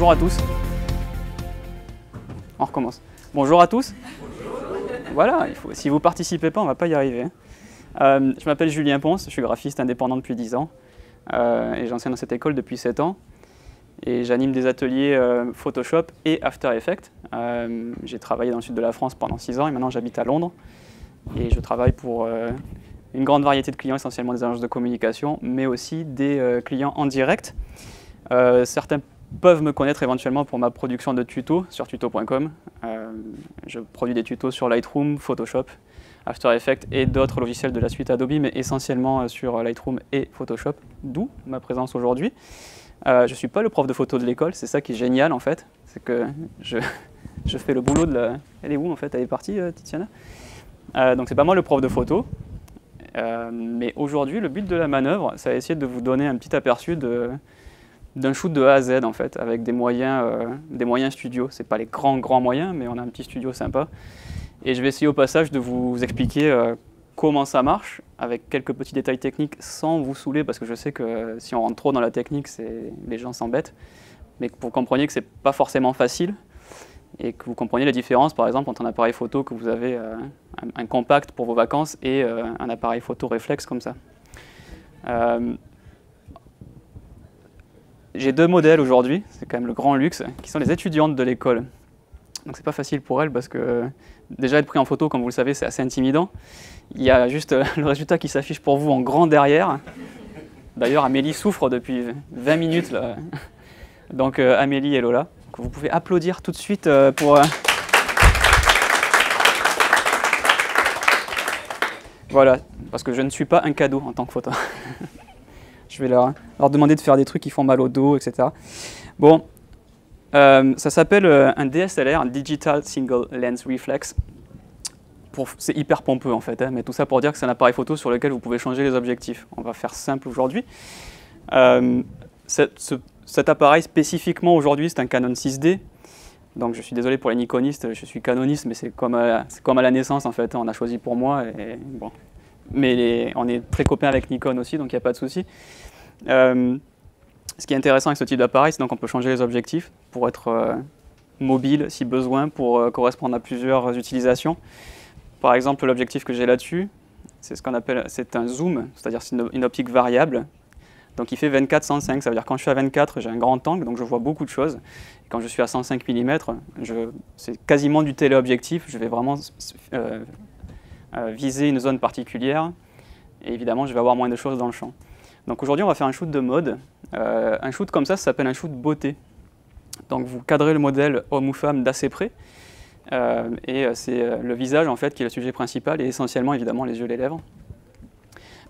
Bonjour à tous. On recommence. Bonjour à tous. Voilà, si vous ne participez pas, on ne va pas y arriver. Je m'appelle Julien Ponce, je suis graphiste indépendant depuis 10 ans et j'enseigne dans cette école depuis 7 ans. Et j'anime des ateliers Photoshop et After Effects. J'ai travaillé dans le sud de la France pendant 6 ans et maintenant j'habite à Londres. Et je travaille pour une grande variété de clients, essentiellement des agences de communication, mais aussi des clients en direct. Certains peuvent me connaître éventuellement pour ma production de tutos sur tuto.com. Je produis des tutos sur Lightroom, Photoshop, After Effects et d'autres logiciels de la suite Adobe, mais essentiellement sur Lightroom et Photoshop, d'où ma présence aujourd'hui. Je ne suis pas le prof de photo de l'école, c'est ça qui est génial en fait, c'est que je fais le boulot de la... Elle est où en fait? Elle est partie, Tiziana? Donc c'est pas moi le prof de photo, mais aujourd'hui le but de la manœuvre, c'est essayer de vous donner un petit aperçu d'un shoot de A à Z en fait, avec des moyens studio. C'est pas les grands moyens, mais on a un petit studio sympa. Et je vais essayer au passage de vous expliquer comment ça marche, avec quelques petits détails techniques sans vous saouler, parce que je sais que si on rentre trop dans la technique, les gens s'embêtent. Mais que vous compreniez que c'est pas forcément facile, et que vous compreniez la différence, par exemple, entre un appareil photo que vous avez un compact pour vos vacances et un appareil photo réflexe comme ça. J'ai 2 modèles aujourd'hui, c'est quand même le grand luxe, qui sont les étudiantes de l'école. Donc c'est pas facile pour elles parce que déjà être pris en photo, comme vous le savez, c'est assez intimidant. Il y a juste le résultat qui s'affiche pour vous en grand derrière. D'ailleurs, Amélie souffre depuis 20 minutes. Là. Donc Amélie et Lola, vous pouvez applaudir tout de suite pour... Voilà, parce que je ne suis pas un cadeau en tant que photo. Je vais leur demander de faire des trucs qui font mal au dos, etc. Bon, ça s'appelle un DSLR, un Digital Single Lens Reflex. C'est hyper pompeux en fait, hein, mais tout ça pour dire que c'est un appareil photo sur lequel vous pouvez changer les objectifs. On va faire simple aujourd'hui. Cet appareil spécifiquement aujourd'hui, c'est un Canon 6D. Donc je suis désolé pour les nikonistes, je suis canoniste, mais c'est comme à la naissance en fait. On a choisi pour moi, et bon. Mais on est très copains avec Nikon aussi, donc il n'y a pas de souci. Ce qui est intéressant avec ce type d'appareil, c'est qu'on peut changer les objectifs pour être mobile si besoin, pour correspondre à plusieurs utilisations. Par exemple, l'objectif que j'ai là-dessus, c'est ce qu'on appelle, c'est un zoom, c'est-à-dire c'est une optique variable. Donc il fait 24-105, ça veut dire que quand je suis à 24, j'ai un grand angle, donc je vois beaucoup de choses. Et quand je suis à 105 mm, c'est quasiment du téléobjectif, je vais vraiment viser une zone particulière, et évidemment je vais avoir moins de choses dans le champ. Donc aujourd'hui on va faire un shoot de mode. Un shoot comme ça s'appelle un shoot beauté. Donc vous cadrez le modèle homme ou femme d'assez près, et c'est le visage en fait qui est le sujet principal, et essentiellement évidemment les yeux et les lèvres.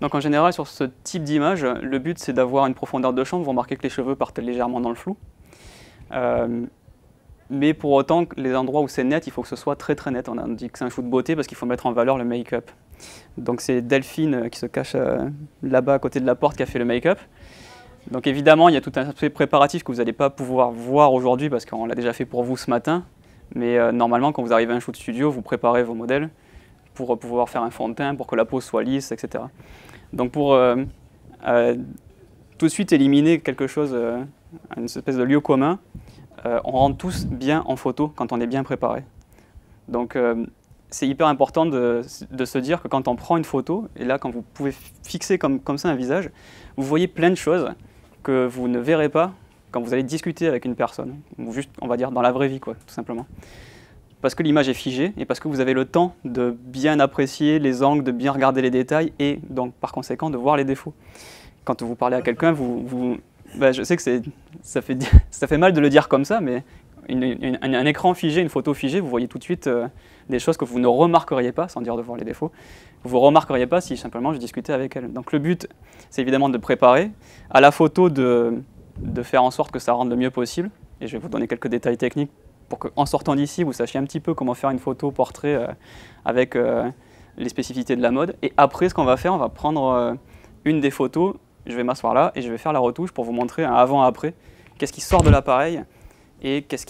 Donc en général sur ce type d'image, le but c'est d'avoir une profondeur de champ. Vous remarquez que les cheveux partent légèrement dans le flou. Mais pour autant, les endroits où c'est net, il faut que ce soit très net. On a dit que c'est un shoot beauté parce qu'il faut mettre en valeur le make-up. Donc c'est Delphine qui se cache là-bas à côté de la porte qui a fait le make-up. Donc évidemment, il y a tout un aspect préparatif que vous n'allez pas pouvoir voir aujourd'hui parce qu'on l'a déjà fait pour vous ce matin. Mais normalement, quand vous arrivez à un shoot studio, vous préparez vos modèles pour pouvoir faire un fond de teint, pour que la pose soit lisse, etc. Donc pour tout de suite éliminer quelque chose, une espèce de lieu commun, on rentre tous bien en photo quand on est bien préparé. Donc c'est hyper important de se dire que quand on prend une photo, et là quand vous pouvez fixer comme ça un visage, vous voyez plein de choses que vous ne verrez pas quand vous allez discuter avec une personne, ou juste on va dire dans la vraie vie quoi, tout simplement. Parce que l'image est figée et parce que vous avez le temps de bien apprécier les angles, de bien regarder les détails et donc par conséquent de voir les défauts. Quand vous parlez à quelqu'un, je sais que ça fait mal de le dire comme ça, mais un écran figé, une photo figée, vous voyez tout de suite des choses que vous ne remarqueriez pas, sans dire de voir les défauts. Vous ne remarqueriez pas si simplement je discutais avec elle. Donc le but, c'est évidemment de préparer, à la photo de faire en sorte que ça rende le mieux possible. Et je vais vous donner quelques détails techniques pour qu'en sortant d'ici, vous sachiez un petit peu comment faire une photo portrait avec les spécificités de la mode. Et après, ce qu'on va faire, on va prendre une des photos, je vais m'asseoir là et je vais faire la retouche pour vous montrer un avant-après. Qu'est-ce qui sort de l'appareil et qu'est-ce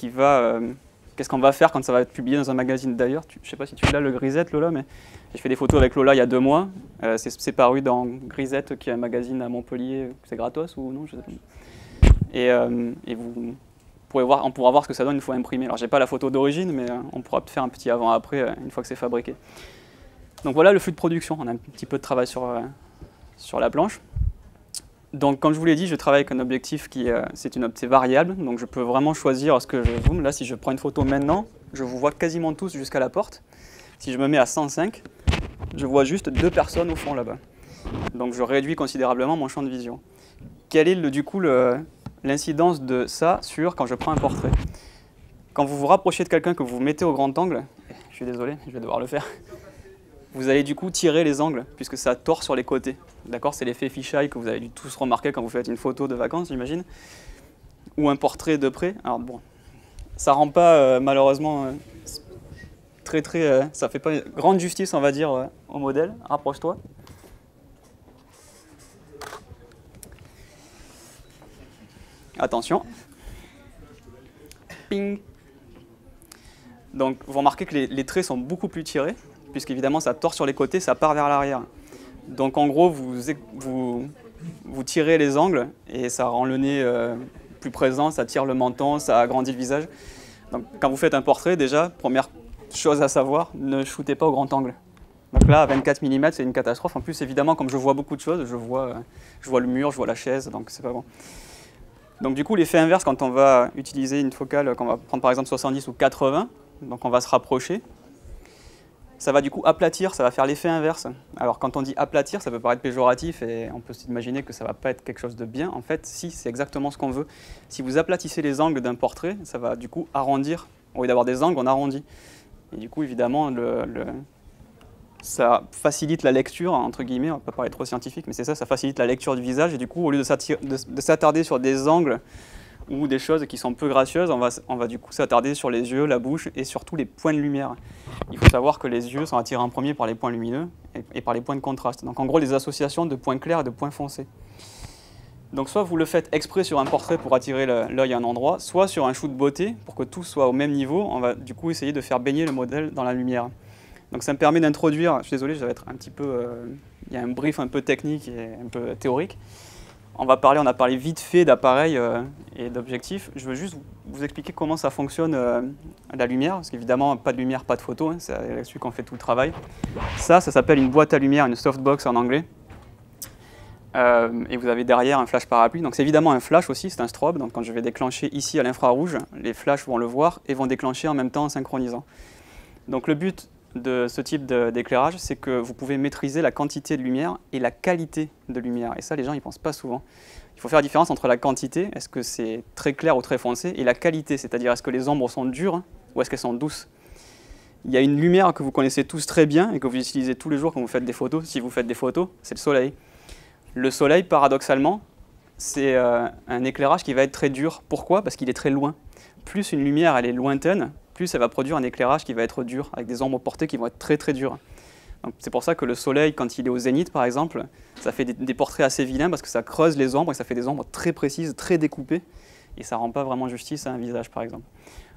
qu'on va faire quand ça va être publié dans un magazine d'ailleurs. Je ne sais pas si tu l'as, le Grisette, Lola, mais j'ai fait des photos avec Lola il y a 2 mois. C'est paru dans Grisette, qui est un magazine à Montpellier. C'est gratos ou non, je sais pas. Et vous on pourra voir ce que ça donne une fois imprimé. Alors j'ai pas la photo d'origine, mais on pourra faire un petit avant-après une fois que c'est fabriqué. Donc voilà le flux de production, on a un petit peu de travail sur la planche. Donc comme je vous l'ai dit, je travaille avec un objectif qui c'est variable, donc je peux vraiment choisir ce que je zoome. Là si je prends une photo maintenant, je vous vois quasiment tous jusqu'à la porte. Si je me mets à 105, je vois juste 2 personnes au fond là-bas. Donc je réduis considérablement mon champ de vision. Quelle est du coup l'incidence de ça sur quand je prends un portrait? Quand vous vous rapprochez de quelqu'un que vous mettez au grand angle, je suis désolé, je vais devoir le faire, vous allez du coup tirer les angles puisque ça tord sur les côtés. D'accord, c'est l'effet fisheye que vous avez dû tous remarquer quand vous faites une photo de vacances, j'imagine, ou un portrait de près. Alors bon, ça rend pas malheureusement ça fait pas grande justice, on va dire, au modèle. Rapproche-toi. Attention. Ping. Donc vous remarquez que les traits sont beaucoup plus tirés, puisqu'évidemment ça tord sur les côtés, ça part vers l'arrière. Donc en gros, vous tirez les angles et ça rend le nez plus présent, ça tire le menton, ça agrandit le visage. Donc quand vous faites un portrait, déjà, première chose à savoir, ne shootez pas au grand angle. Donc là, à 24 mm, c'est une catastrophe. En plus, évidemment, comme je vois beaucoup de choses, je vois le mur, je vois la chaise, donc c'est pas bon. Donc du coup, l'effet inverse, quand on va utiliser une focale, quand on va prendre par exemple 70 ou 80, donc on va se rapprocher, ça va du coup aplatir, ça va faire l'effet inverse. Alors quand on dit aplatir, ça peut paraître péjoratif et on peut s'imaginer que ça ne va pas être quelque chose de bien. En fait, si, c'est exactement ce qu'on veut. Si vous aplatissez les angles d'un portrait, ça va du coup arrondir. Au lieu d'avoir des angles, on arrondit. Et du coup, évidemment, ça facilite la lecture, entre guillemets, on ne va pas parler trop scientifique, mais c'est ça, ça facilite la lecture du visage. Et du coup, au lieu de s'attarder sur des angles ou des choses qui sont peu gracieuses, on va du coup s'attarder sur les yeux, la bouche et surtout les points de lumière. Il faut savoir que les yeux sont attirés en premier par les points lumineux et par les points de contraste. Donc en gros, les associations de points clairs et de points foncés. Donc soit vous le faites exprès sur un portrait pour attirer l'œil à un endroit, soit sur un shoot beauté, pour que tout soit au même niveau, on va du coup essayer de faire baigner le modèle dans la lumière. Donc ça me permet d'introduire, je suis désolé, je vais être un petit peu, il y a un brief un peu technique et un peu théorique. On a parlé vite fait d'appareils et d'objectifs. Je veux juste vous expliquer comment ça fonctionne la lumière, parce qu'évidemment, pas de lumière, pas de photo, hein, c'est là-dessus qu'on fait tout le travail. Ça s'appelle une boîte à lumière, une softbox en anglais. Et vous avez derrière un flash parapluie. Donc c'est évidemment un flash aussi, c'est un strobe. Donc quand je vais déclencher ici à l'infrarouge, les flashs vont le voir et vont déclencher en même temps en synchronisant. Donc le but de ce type d'éclairage, c'est que vous pouvez maîtriser la quantité de lumière et la qualité de lumière. Et ça, les gens n'y pensent pas souvent. Il faut faire la différence entre la quantité, est-ce que c'est très clair ou très foncé, et la qualité, c'est-à-dire est-ce que les ombres sont dures ou est-ce qu'elles sont douces. Il y a une lumière que vous connaissez tous très bien et que vous utilisez tous les jours quand vous faites des photos. Si vous faites des photos, c'est le soleil. Le soleil, paradoxalement, c'est un éclairage qui va être très dur. Pourquoi? Parce qu'il est très loin. Plus une lumière elle est lointaine, plus elle va produire un éclairage qui va être dur, avec des ombres portées qui vont être très très dures. C'est pour ça que le soleil, quand il est au zénith par exemple, ça fait des portraits assez vilains parce que ça creuse les ombres et ça fait des ombres très précises, très découpées, et ça ne rend pas vraiment justice à un visage par exemple.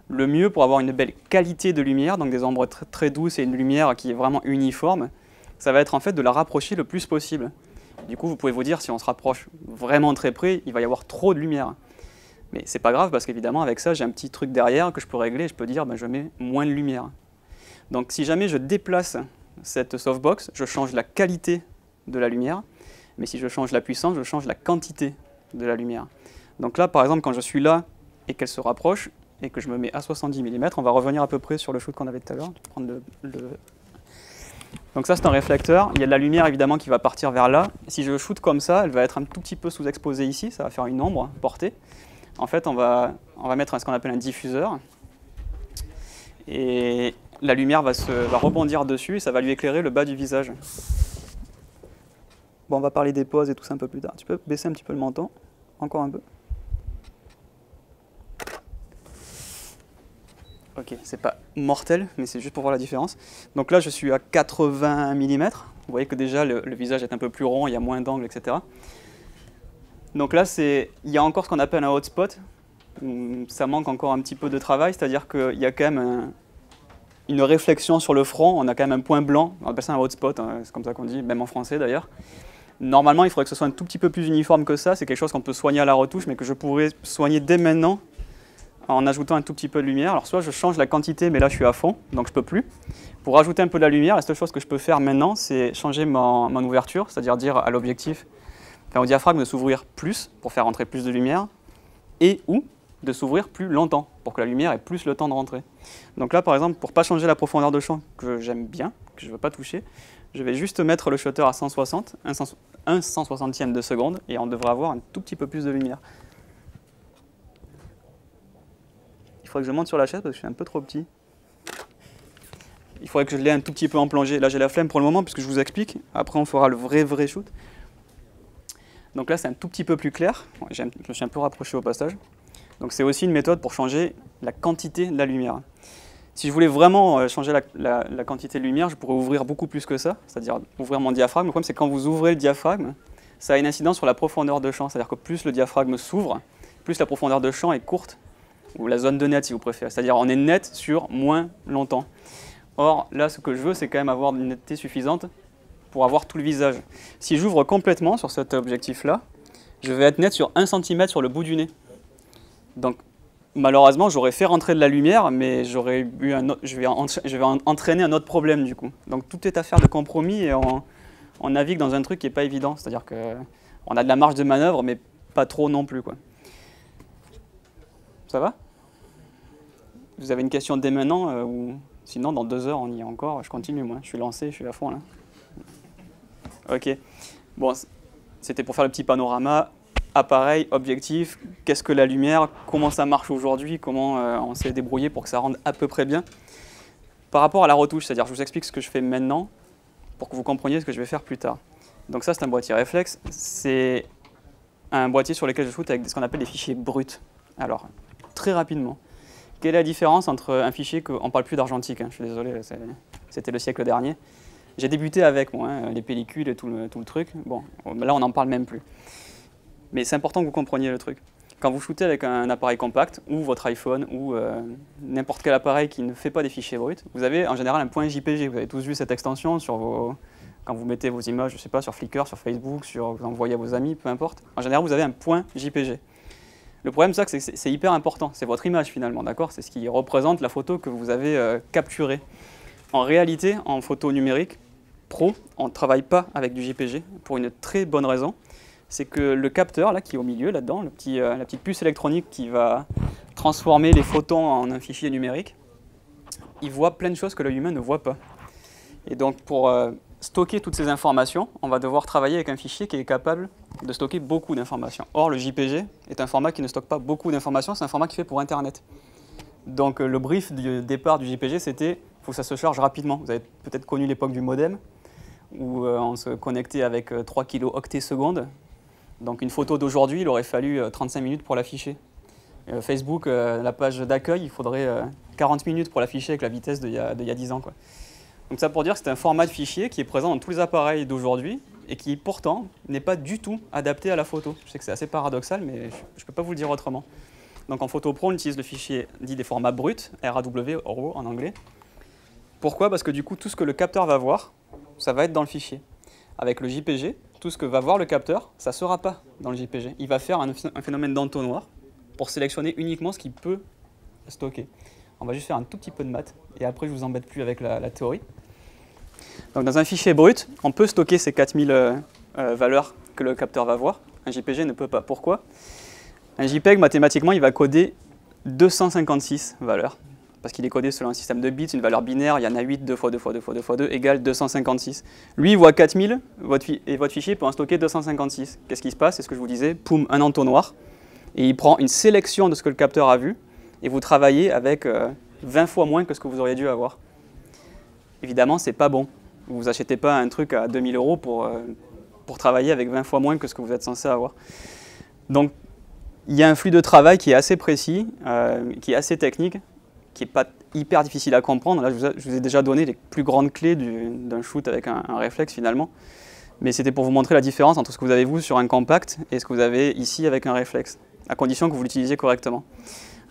Le mieux pour avoir une belle qualité de lumière, donc des ombres très, très douces et une lumière qui est vraiment uniforme, ça va être en fait de la rapprocher le plus possible. Du coup, vous pouvez vous dire, si on se rapproche vraiment très près, il va y avoir trop de lumière. Mais c'est pas grave parce qu'évidemment avec ça j'ai un petit truc derrière que je peux régler, je peux dire je mets moins de lumière. Donc si jamais je déplace cette softbox, je change la qualité de la lumière, mais si je change la puissance, je change la quantité de la lumière. Donc là par exemple quand je suis là et qu'elle se rapproche et que je me mets à 70 mm, on va revenir à peu près sur le shoot qu'on avait tout à l'heure. Donc ça c'est un réflecteur, il y a de la lumière évidemment qui va partir vers là. Si je shoot comme ça, elle va être un tout petit peu sous-exposée ici, ça va faire une ombre portée. En fait, on va mettre ce qu'on appelle un diffuseur et la lumière va rebondir dessus et ça va lui éclairer le bas du visage. Bon, on va parler des poses et tout ça un peu plus tard. Tu peux baisser un petit peu le menton, encore un peu. Ok, c'est pas mortel, mais c'est juste pour voir la différence. Donc là, je suis à 80 mm. Vous voyez que déjà, le visage est un peu plus rond, il y a moins d'angles, etc. Donc là, il y a encore ce qu'on appelle un hotspot. Ça manque encore un petit peu de travail, c'est-à-dire qu'il y a quand même une réflexion sur le front, on a quand même un point blanc, on appelle ça un hotspot, hein, c'est comme ça qu'on dit, même en français d'ailleurs. Normalement, il faudrait que ce soit un tout petit peu plus uniforme que ça, c'est quelque chose qu'on peut soigner à la retouche, mais que je pourrais soigner dès maintenant en ajoutant un tout petit peu de lumière. Alors soit je change la quantité, mais là je suis à fond, donc je ne peux plus. Pour rajouter un peu de la lumière, la seule chose que je peux faire maintenant, c'est changer mon ouverture, c'est-à-dire dire à l'objectif, enfin au diaphragme de s'ouvrir plus pour faire rentrer plus de lumière, et ou de s'ouvrir plus longtemps, pour que la lumière ait plus le temps de rentrer. Donc là par exemple, pour ne pas changer la profondeur de champ, que j'aime bien, que je ne veux pas toucher, je vais juste mettre le shutter à 160, 1/160e de seconde, et on devrait avoir un tout petit peu plus de lumière. Il faudrait que je monte sur la chaise parce que je suis un peu trop petit. Il faudrait que je l'ai un tout petit peu en plongée. Là j'ai la flemme pour le moment puisque je vous explique. Après on fera le vrai shoot. Donc là c'est un tout petit peu plus clair. Je me suis un peu rapproché au passage. Donc c'est aussi une méthode pour changer la quantité de la lumière. Si je voulais vraiment changer la quantité de lumière, je pourrais ouvrir beaucoup plus que ça, c'est-à-dire ouvrir mon diaphragme. Le problème c'est que quand vous ouvrez le diaphragme, ça a une incidence sur la profondeur de champ. C'est-à-dire que plus le diaphragme s'ouvre, plus la profondeur de champ est courte, ou la zone de net si vous préférez. C'est-à-dire on est net sur moins longtemps. Or, là, ce que je veux, c'est quand même avoir une netteté suffisante pour avoir tout le visage. Si j'ouvre complètement sur cet objectif-là, je vais être net sur 1 cm sur le bout du nez. Donc, malheureusement, j'aurais fait rentrer de la lumière, mais je vais entraîner un autre problème, du coup. Donc, tout est affaire de compromis et on navigue dans un truc qui n'est pas évident. C'est-à-dire qu'on a de la marge de manœuvre, mais pas trop non plus, quoi. Ça va? Vous avez une question dès maintenant ou... Sinon, dans 2 heures, on y est encore. Je continue, moi. Je suis lancé, je suis à fond, là. Ok. Bon, c'était pour faire le petit panorama. Appareil, objectif, qu'est-ce que la lumière, comment ça marche aujourd'hui, comment on s'est débrouillé pour que ça rende à peu près bien. Par rapport à la retouche, c'est-à-dire je vous explique ce que je fais maintenant pour que vous compreniez ce que je vais faire plus tard. Donc ça, c'est un boîtier réflexe. C'est un boîtier sur lequel je shoot avec ce qu'on appelle des fichiers bruts. Alors, très rapidement. Quelle est la différence entre un fichier on ne parle plus d'argentique, hein, je suis désolé, c'était le siècle dernier. J'ai débuté avec moi, hein, les pellicules et tout le truc. Bon, là on n'en parle même plus. Mais c'est important que vous compreniez le truc. Quand vous shootez avec un appareil compact, ou votre iPhone, ou n'importe quel appareil qui ne fait pas des fichiers bruts, vous avez en général un point JPG. Vous avez tous vu cette extension quand vous mettez vos images, je sais pas, sur Flickr, sur Facebook, vous envoyez à vos amis, peu importe. En général, vous avez un point JPG. Le problème, c'est que c'est hyper important. C'est votre image finalement, d'accord? C'est ce qui représente la photo que vous avez capturée. En réalité, en photo numérique pro, on ne travaille pas avec du JPG pour une très bonne raison. C'est que le capteur là, qui est au milieu, là-dedans, la petite puce électronique qui va transformer les photons en un fichier numérique, il voit plein de choses que l'œil humain ne voit pas. Et donc pour stocker toutes ces informations, on va devoir travailler avec un fichier qui est capable de stocker beaucoup d'informations. Or, le JPG est un format qui ne stocke pas beaucoup d'informations, c'est un format qui est fait pour Internet. Donc le brief du départ du JPG, c'était qu'il faut que ça se charge rapidement. Vous avez peut-être connu l'époque du modem, où on se connectait avec 3 kilo-octets secondes. Donc une photo d'aujourd'hui, il aurait fallu 35 minutes pour l'afficher. Facebook, la page d'accueil, il faudrait 40 minutes pour l'afficher avec la vitesse d'il y a 10 ans, quoi. Donc ça pour dire que c'est un format de fichier qui est présent dans tous les appareils d'aujourd'hui et qui pourtant n'est pas du tout adapté à la photo. Je sais que c'est assez paradoxal, mais je ne peux pas vous le dire autrement. Donc en photo pro, on utilise le fichier dit des formats bruts, RAW, RAW en anglais. Pourquoi? Parce que du coup, tout ce que le capteur va voir, ça va être dans le fichier. Avec le JPG, tout ce que va voir le capteur, ça ne sera pas dans le JPG. Il va faire un phénomène d'entonnoir pour sélectionner uniquement ce qu'il peut stocker. On va juste faire un tout petit peu de maths et après je ne vous embête plus avec la théorie. Donc dans un fichier brut, on peut stocker ces 4000 valeurs que le capteur va voir. Un JPG ne peut pas. Pourquoi? Un JPEG, mathématiquement, il va coder 256 valeurs. Parce qu'il est codé selon un système de bits, une valeur binaire, il y en a 8, 2 fois 2 fois 2 fois 2 fois 2 égale 256. Lui, il voit 4000 et votre fichier peut en stocker 256. Qu'est-ce qui se passe? C'est ce que je vous disais, poum, un entonnoir. Et il prend une sélection de ce que le capteur a vu et vous travaillez avec 20 fois moins que ce que vous auriez dû avoir. Évidemment, c'est pas bon. Vous n'achetez pas un truc à 2000 € pour travailler avec 20 fois moins que ce que vous êtes censé avoir. Donc, il y a un flux de travail qui est assez précis, qui est assez technique, qui n'est pas hyper difficile à comprendre. Là, je vous ai déjà donné les plus grandes clés d'un shoot avec un réflexe finalement. Mais c'était pour vous montrer la différence entre ce que vous avez vous sur un compact et ce que vous avez ici avec un réflexe, à condition que vous l'utilisiez correctement.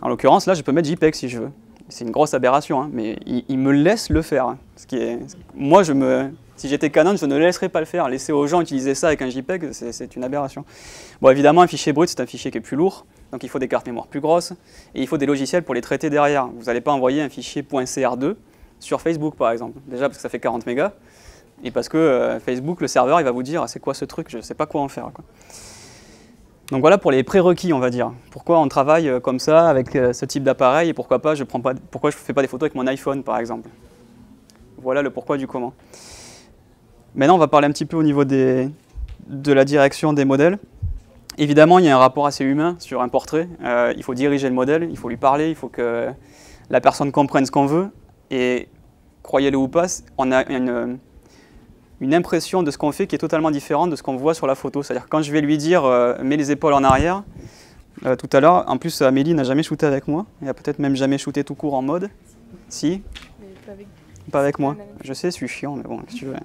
En l'occurrence, là, je peux mettre JPEG si je veux. C'est une grosse aberration, hein, mais il me laisse le faire. Hein, moi, Si j'étais Canon, je ne laisserais pas le faire. Laisser aux gens utiliser ça avec un JPEG, c'est une aberration. Bon, évidemment, un fichier brut, c'est un fichier qui est plus lourd, donc il faut des cartes mémoire plus grosses, et il faut des logiciels pour les traiter derrière. Vous n'allez pas envoyer un fichier .cr2 sur Facebook, par exemple. Déjà parce que ça fait 40 mégas, et parce que Facebook, le serveur, il va vous dire « c'est quoi ce truc, je ne sais pas quoi en faire ». Donc voilà pour les prérequis, on va dire. Pourquoi on travaille comme ça, avec ce type d'appareil, et pourquoi je ne fais pas des photos avec mon iPhone, par exemple. Voilà le pourquoi du comment. Maintenant, on va parler un petit peu au niveau de la direction des modèles. Évidemment, il y a un rapport assez humain sur un portrait. Il faut diriger le modèle, il faut lui parler, il faut que la personne comprenne ce qu'on veut. Et croyez-le ou pas, on a une impression de ce qu'on fait qui est totalement différente de ce qu'on voit sur la photo. C'est-à-dire que quand je vais lui dire « mets les épaules en arrière », tout à l'heure, en plus Amélie n'a jamais shooté avec moi, elle a peut-être même jamais shooté tout court en mode. Si. Mais pas avec moi. Je sais, je suis chiant, mais bon, qu'est-ce que tu veux.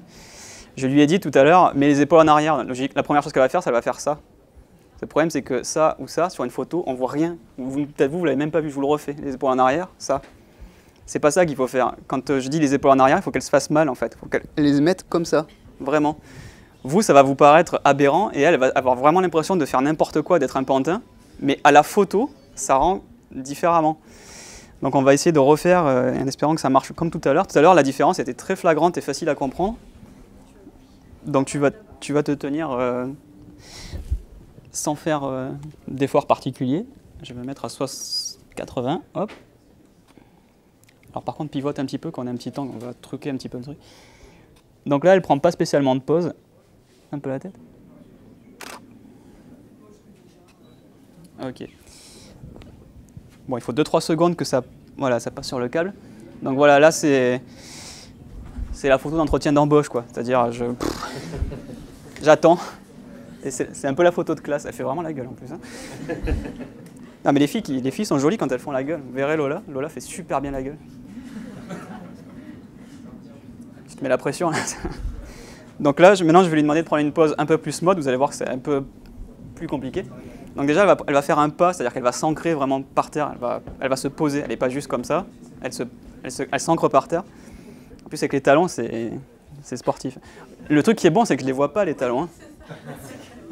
Je lui ai dit tout à l'heure, mets les épaules en arrière. La première chose qu'elle va faire, ça va faire ça. Le problème, c'est que ça ou ça, sur une photo, on voit rien. Peut-être vous l'avez même pas vu, je vous le refais. Les épaules en arrière, ça. C'est pas ça qu'il faut faire. Quand je dis les épaules en arrière, il faut qu'elles se fassent mal, en fait. Il faut qu'elles les mettent comme ça, vraiment. Vous, ça va vous paraître aberrant, et elle va avoir vraiment l'impression de faire n'importe quoi, d'être un pantin. Mais à la photo, ça rend différemment. Donc on va essayer de refaire, en espérant que ça marche comme tout à l'heure. Tout à l'heure, la différence était très flagrante et facile à comprendre. Donc tu vas te tenir sans faire d'effort particulier. Je vais me mettre à 80, hop. Alors par contre, pivote un petit peu, quand on a un petit angle, on va truquer un petit peu le truc. Donc là, elle ne prend pas spécialement de pause. Un peu la tête. Ok. Bon, il faut 2-3 secondes que ça passe sur le câble. Donc voilà, là c'est la photo d'entretien d'embauche, quoi. C'est-à-dire, j'attends. Et c'est un peu la photo de classe. Elle fait vraiment la gueule en plus. Hein. Non, mais les filles sont jolies quand elles font la gueule. Vous verrez Lola. Lola fait super bien la gueule. Je te mets la pression là. Donc là, maintenant, je vais lui demander de prendre une pause un peu plus mode. Vous allez voir que c'est un peu plus compliqué. Donc déjà, elle va faire un pas, c'est-à-dire qu'elle va s'ancrer vraiment par terre. Elle va se poser. Elle n'est pas juste comme ça. Elle s'ancre par terre. En plus, avec les talons, c'est sportif. Le truc qui est bon, c'est que je ne les vois pas, les talons. Hein.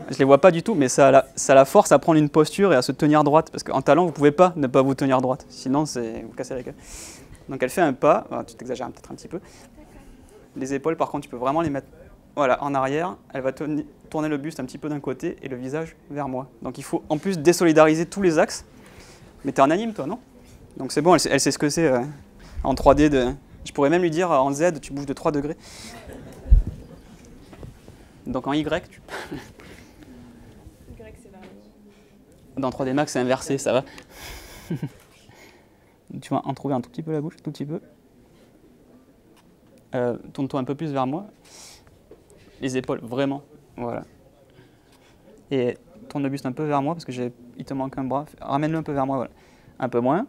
Je ne les vois pas du tout, mais ça la force à prendre une posture et à se tenir droite. Parce qu'en talon, vous ne pouvez pas ne pas vous tenir droite. Sinon, vous cassez la gueule. Donc elle fait un pas. Alors, tu t'exagères peut-être un petit peu. Les épaules, par contre, tu peux vraiment les mettre en arrière. Elle va tourner le buste un petit peu d'un côté et le visage vers moi. Donc il faut en plus désolidariser tous les axes. Mais tu es en anime, toi, non? Donc c'est bon, elle sait ce que c'est en 3D. Je pourrais même lui dire en Z, tu bouges de 3 degrés. Donc en Y, Y c'est vers le... Dans 3D Max, c'est inversé, ça va. Tu vas en trouver un tout petit peu la bouche, tout petit peu. Tourne-toi un peu plus vers moi. Les épaules, vraiment. Voilà. Et tourne le buste un peu vers moi parce que il te manque un bras. Ramène-le un peu vers moi, voilà. Un peu moins.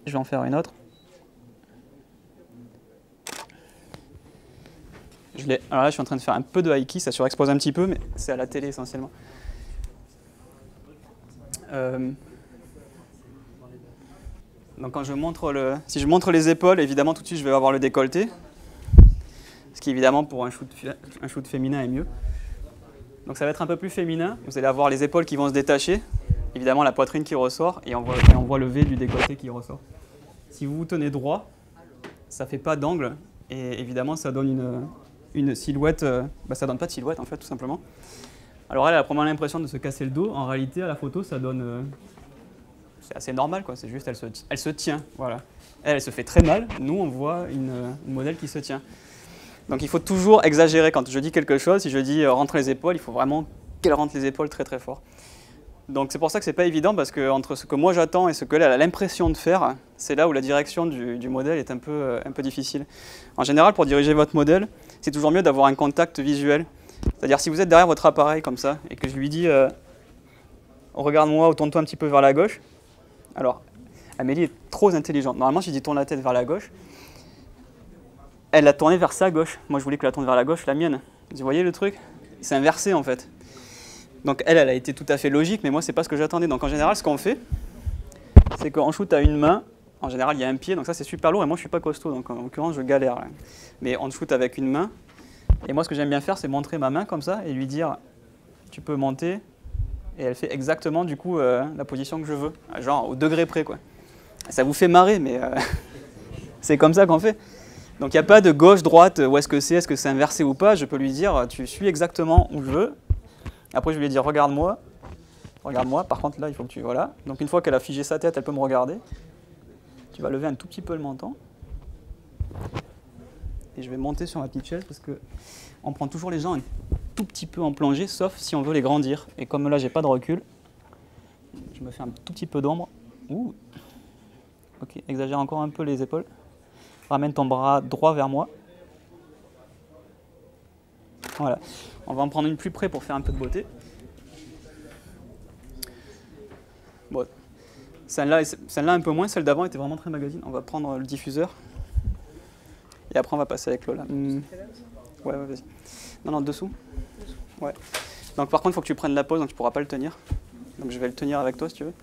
Je vais en faire une autre. Alors là, je suis en train de faire un peu de high-key, ça surexpose un petit peu, mais c'est à la télé essentiellement. Donc quand si je montre les épaules, évidemment tout de suite je vais avoir le décolleté. Ce qui évidemment pour un shoot féminin est mieux. Donc ça va être un peu plus féminin. Vous allez avoir les épaules qui vont se détacher. Évidemment la poitrine qui ressort et on voit le V du décolleté qui ressort. Si vous vous tenez droit, ça ne fait pas d'angle et évidemment ça donne une silhouette. Ça donne pas de silhouette en fait tout simplement. Alors elle a probablement l'impression de se casser le dos. En réalité à la photo ça donne... c'est assez normal quoi, c'est juste elle se tient. Voilà. Elle se fait très mal, nous on voit une modèle qui se tient. Donc il faut toujours exagérer quand je dis quelque chose. Si je dis rentre les épaules, il faut vraiment qu'elle rentre les épaules très très fort. Donc c'est pour ça que c'est pas évident parce que entre ce que moi j'attends et ce qu'elle a l'impression de faire, c'est là où la direction du modèle est un peu difficile. En général, pour diriger votre modèle, c'est toujours mieux d'avoir un contact visuel. C'est-à-dire si vous êtes derrière votre appareil comme ça et que je lui dis regarde-moi ou tourne-toi un petit peu vers la gauche. Alors Amélie est trop intelligente. Normalement, si je dis tourne la tête vers la gauche, elle l'a tournée vers sa gauche. Moi, je voulais que la tourne vers la gauche, la mienne. Vous voyez le truc? C'est inversé en fait. Donc elle a été tout à fait logique, mais moi, c'est pas ce que j'attendais. Donc en général, ce qu'on fait, c'est qu'en shoot à une main, en général, il y a un pied, donc ça c'est super lourd, et moi je suis pas costaud, donc en l'occurrence je galère. Là. Mais on shoot avec une main, et moi ce que j'aime bien faire, c'est montrer ma main comme ça, et lui dire, tu peux monter, et elle fait exactement du coup la position que je veux, genre au degré près quoi. Ça vous fait marrer, mais c'est comme ça qu'on fait. Donc il n'y a pas de gauche, droite, où est-ce que c'est inversé ou pas, je peux lui dire, tu suis exactement où je veux. Après je vais lui dire, regarde-moi, par contre là il faut que tu... Voilà. Donc une fois qu'elle a figé sa tête, elle peut me regarder. Tu vas lever un tout petit peu le menton. Et je vais monter sur ma petite chaise parce que on prend toujours les gens un tout petit peu en plongée, sauf si on veut les grandir. Et comme là j'ai pas de recul, je me fais un tout petit peu d'ombre. Ouh. Ok, exagère encore un peu les épaules. Ramène ton bras droit vers moi. Voilà. On va en prendre une plus près pour faire un peu de beauté. Bon. Celle-là un peu moins, celle d'avant était vraiment très magazine. On va prendre le diffuseur. Et après on va passer avec Lola. Ouais, vas-y. Non, dessous. Ouais. Donc par contre, il faut que tu prennes la pause, donc tu ne pourras pas le tenir. Donc je vais le tenir avec toi si tu veux.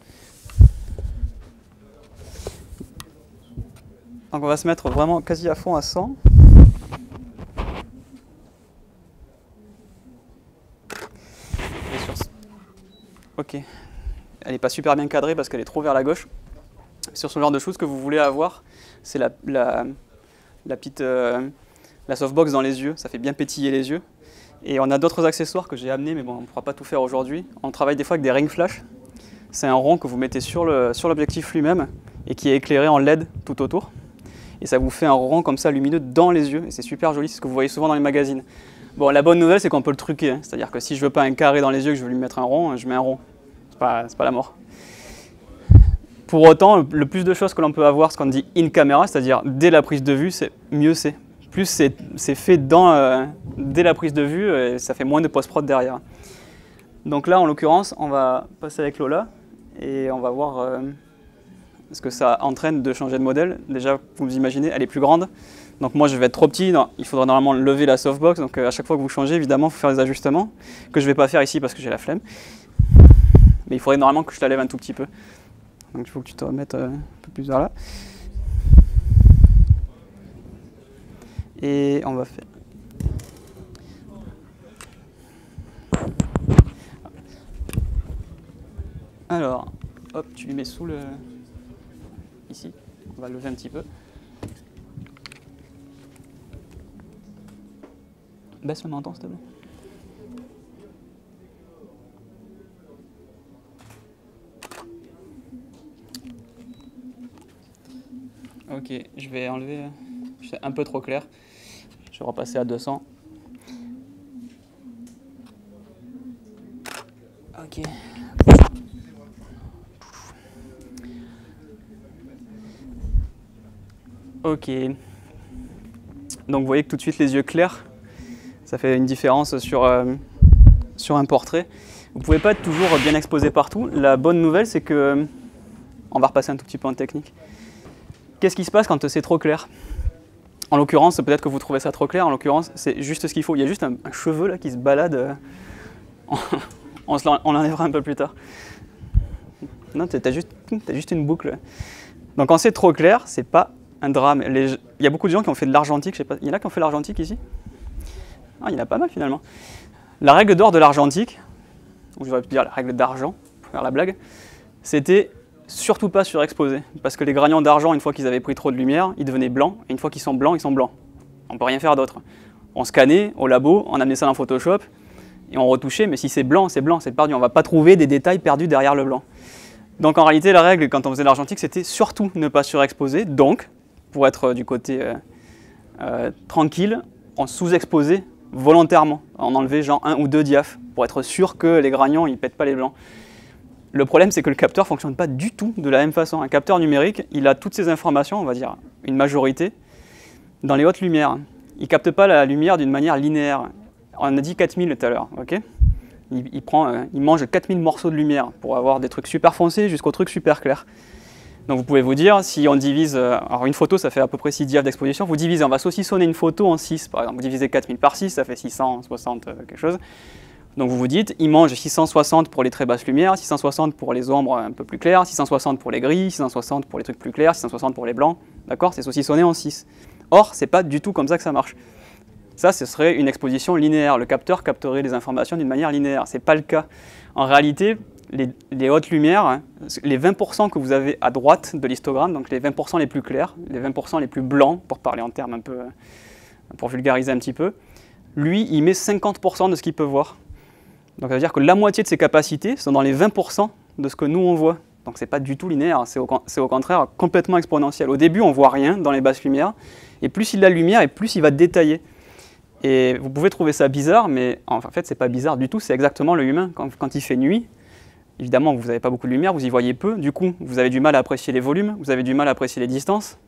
Donc on va se mettre vraiment quasi à fond à 100. Ok. Elle n'est pas super bien cadrée parce qu'elle est trop vers la gauche. Sur ce genre de choses, ce que vous voulez avoir, c'est la petite la softbox dans les yeux. Ça fait bien pétiller les yeux. Et on a d'autres accessoires que j'ai amenés, mais bon, on ne pourra pas tout faire aujourd'hui. On travaille des fois avec des ring flash. C'est un rond que vous mettez sur l'objectif lui-même et qui est éclairé en LED tout autour. Et ça vous fait un rond comme ça lumineux dans les yeux. Et c'est super joli, c'est ce que vous voyez souvent dans les magazines. Bon, la bonne nouvelle, c'est qu'on peut le truquer. Hein. C'est-à-dire que si je veux pas un carré dans les yeux, que je veux lui mettre un rond, je mets un rond. C'est pas la mort. Pour autant, le plus de choses que l'on peut avoir, ce qu'on dit in camera, c'est-à-dire dès la prise de vue, mieux c'est. Plus c'est fait dès la prise de vue, et ça fait moins de post-prod derrière. Donc là, en l'occurrence, on va passer avec Lola et on va voir ce que ça entraîne de changer de modèle. Déjà, vous imaginez, elle est plus grande. Donc moi, je vais être trop petit. Non, il faudra normalement lever la softbox. Donc à chaque fois que vous changez, évidemment, il faut faire des ajustements que je ne vais pas faire ici parce que j'ai la flemme. Mais il faudrait normalement que je la lève un tout petit peu. Donc il faut que tu te remettes un peu plus vers là. Et on va faire... Alors, hop, tu lui mets sous le... Ici, on va lever un petit peu. Baisse le menton, s'il te plaît. Ok, je vais enlever... C'est un peu trop clair. Je vais repasser à 200. Ok. Ok. Donc vous voyez que tout de suite les yeux clairs, ça fait une différence sur un portrait. Vous ne pouvez pas être toujours bien exposé partout. La bonne nouvelle, c'est que... On va repasser un tout petit peu en technique. Qu'est-ce qui se passe quand c'est trop clair? En l'occurrence, peut-être que vous trouvez ça trop clair, en l'occurrence, c'est juste ce qu'il faut. Il y a juste un cheveu là qui se balade. On l'enlèvera un peu plus tard. Non, t'as juste une boucle. Donc quand c'est trop clair, c'est pas un drame. Il y a beaucoup de gens qui ont fait de l'argentique. Je sais pas, il y en a qui ont fait l'argentique ici? Ah, il y en a pas mal finalement. La règle d'or de l'argentique, ou je vais dire la règle d'argent, pour faire la blague, c'était surtout pas surexposer. Parce que les granions d'argent, une fois qu'ils avaient pris trop de lumière, ils devenaient blancs. Et une fois qu'ils sont blancs, ils sont blancs. On ne peut rien faire d'autre. On scannait au labo, on amenait ça dans Photoshop, et on retouchait, mais si c'est blanc, c'est perdu. On ne va pas trouver des détails perdus derrière le blanc. Donc en réalité, la règle, quand on faisait de l'argentique, c'était surtout ne pas surexposer. Donc, pour être du côté tranquille, on sous-exposait volontairement. On enlevait genre 1 ou 2 diaphes, pour être sûr que les granions ne pètent pas les blancs. Le problème, c'est que le capteur ne fonctionne pas du tout de la même façon. Un capteur numérique, il a toutes ces informations, on va dire une majorité, dans les hautes lumières. Il ne capte pas la lumière d'une manière linéaire. On a dit 4000 tout à l'heure, ok? Il mange 4000 morceaux de lumière pour avoir des trucs super foncés jusqu'aux trucs super clairs. Donc vous pouvez vous dire, si on divise, alors une photo ça fait à peu près 6 diaphes d'exposition, vous divisez, on va saucissonner une photo en 6 par exemple, vous divisez 4000 par 6, ça fait 660 quelque chose. Donc vous vous dites, il mange 660 pour les très basses lumières, 660 pour les ombres un peu plus claires, 660 pour les gris, 660 pour les trucs plus clairs, 660 pour les blancs, d'accord? C'est saucissonné en 6. Or, c'est pas du tout comme ça que ça marche. Ça, ce serait une exposition linéaire. Le capteur capterait les informations d'une manière linéaire. Ce n'est pas le cas. En réalité, les hautes lumières, les 20% que vous avez à droite de l'histogramme, donc les 20% les plus clairs, les 20% les plus blancs, pour parler en termes un peu, pour vulgariser un petit peu, lui, il met 50% de ce qu'il peut voir. Donc ça veut dire que la moitié de ses capacités sont dans les 20% de ce que nous on voit. Donc c'est pas du tout linéaire, c'est au contraire complètement exponentiel. Au début, on voit rien dans les basses lumières, et plus il a de lumière, et plus il va détailler. Et vous pouvez trouver ça bizarre, mais en fait, c'est pas bizarre du tout, c'est exactement le humain. Quand il fait nuit, évidemment, vous n'avez pas beaucoup de lumière, vous y voyez peu, du coup, vous avez du mal à apprécier les volumes, vous avez du mal à apprécier les distances,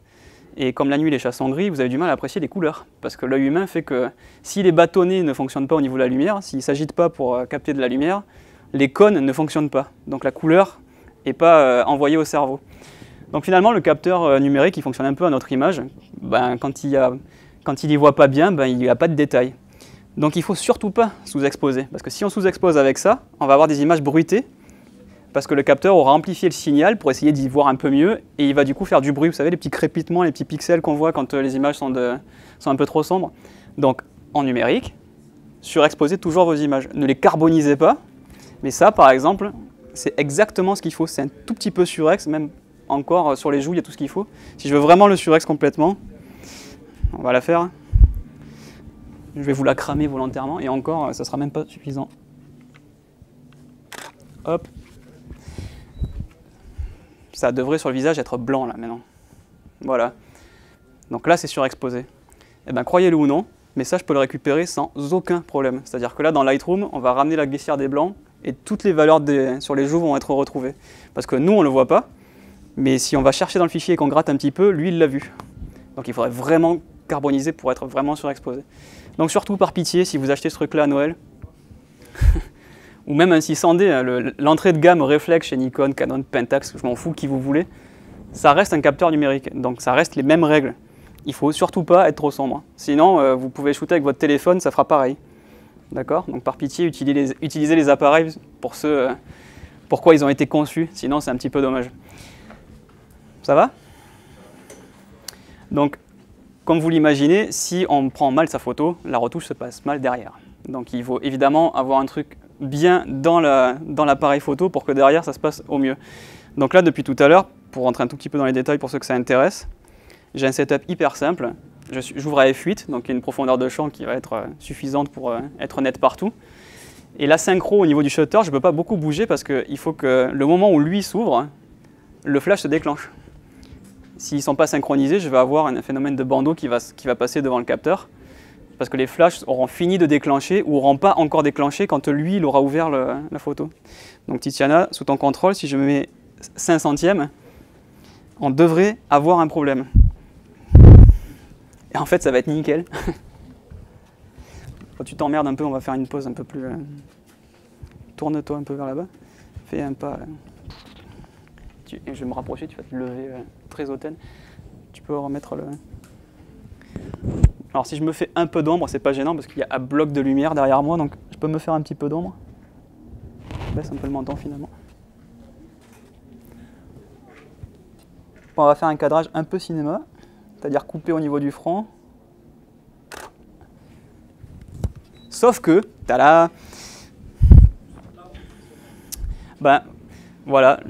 et comme la nuit, les chats sont gris, vous avez du mal à apprécier les couleurs, parce que l'œil humain fait que si les bâtonnets ne fonctionnent pas au niveau de la lumière, s'ils ne s'agitent pas pour capter de la lumière, les cônes ne fonctionnent pas, donc la couleur n'est pas envoyée au cerveau. Donc finalement, le capteur numérique, il fonctionne un peu à notre image. Ben, quand il n'y voit pas bien, ben, il n'y a pas de détails. Donc il ne faut surtout pas sous-exposer, parce que si on sous-expose avec ça, on va avoir des images bruitées, parce que le capteur aura amplifié le signal pour essayer d'y voir un peu mieux, et il va du coup faire du bruit, vous savez, les petits crépitements, les petits pixels qu'on voit quand les images sont un peu trop sombres. Donc en numérique, surexposez toujours vos images. Ne les carbonisez pas, mais ça par exemple, c'est exactement ce qu'il faut, c'est un tout petit peu surex, même encore sur les joues, il y a tout ce qu'il faut. Si je veux vraiment le surex complètement, on va la faire. Je vais vous la cramer volontairement, et encore, ça ne sera même pas suffisant. Hop. Ça devrait sur le visage être blanc là maintenant. Voilà. Donc là, c'est surexposé. Et bien, croyez-le ou non, mais ça, je peux le récupérer sans aucun problème. C'est-à-dire que là, dans Lightroom, on va ramener la glissière des blancs, et toutes les valeurs sur les joues vont être retrouvées. Parce que nous, on ne le voit pas, mais si on va chercher dans le fichier et qu'on gratte un petit peu, lui, il l'a vu. Donc il faudrait vraiment carboniser pour être vraiment surexposé. Donc surtout, par pitié, si vous achetez ce truc-là à Noël, ou même un 600D, hein, l'entrée de gamme réflexe chez Nikon, Canon, Pentax, je m'en fous, qui vous voulez, ça reste un capteur numérique, donc ça reste les mêmes règles. Il ne faut surtout pas être trop sombre. Sinon, vous pouvez shooter avec votre téléphone, ça fera pareil. D'accord? Donc par pitié, utilisez les appareils pour pourquoi ils ont été conçus, sinon c'est un petit peu dommage. Ça va? Donc, comme vous l'imaginez, si on prend mal sa photo, la retouche se passe mal derrière. Donc il faut évidemment avoir un truc bien dans l'appareil photo pour que derrière ça se passe au mieux. Donc là, depuis tout à l'heure, pour rentrer un tout petit peu dans les détails pour ceux que ça intéresse, j'ai un setup hyper simple. J'ouvre à f8, donc il y a une profondeur de champ qui va être suffisante pour être net partout. Et la synchro au niveau du shutter, je ne peux pas beaucoup bouger parce qu'il faut que le moment où lui s'ouvre, le flash se déclenche. S'ils ne sont pas synchronisés, je vais avoir un phénomène de bandeau qui va passer devant le capteur, parce que les flashs auront fini de déclencher ou n'auront pas encore déclenché quand lui, il aura ouvert la photo. Donc Tiziana, sous ton contrôle, si je me mets 5 centièmes, on devrait avoir un problème. Et en fait, ça va être nickel. Quand tu t'emmerdes un peu, on va faire une pause un peu plus... Tourne-toi un peu vers là-bas. Fais un pas... Je vais me rapprocher, tu vas te lever très hautaine. Tu peux remettre le... Alors si je me fais un peu d'ombre, c'est pas gênant parce qu'il y a un bloc de lumière derrière moi, donc je peux me faire un petit peu d'ombre. Baisse un peu le menton finalement. On va faire un cadrage un peu cinéma, c'est-à-dire coupé au niveau du front. Sauf que, tada, ben voilà,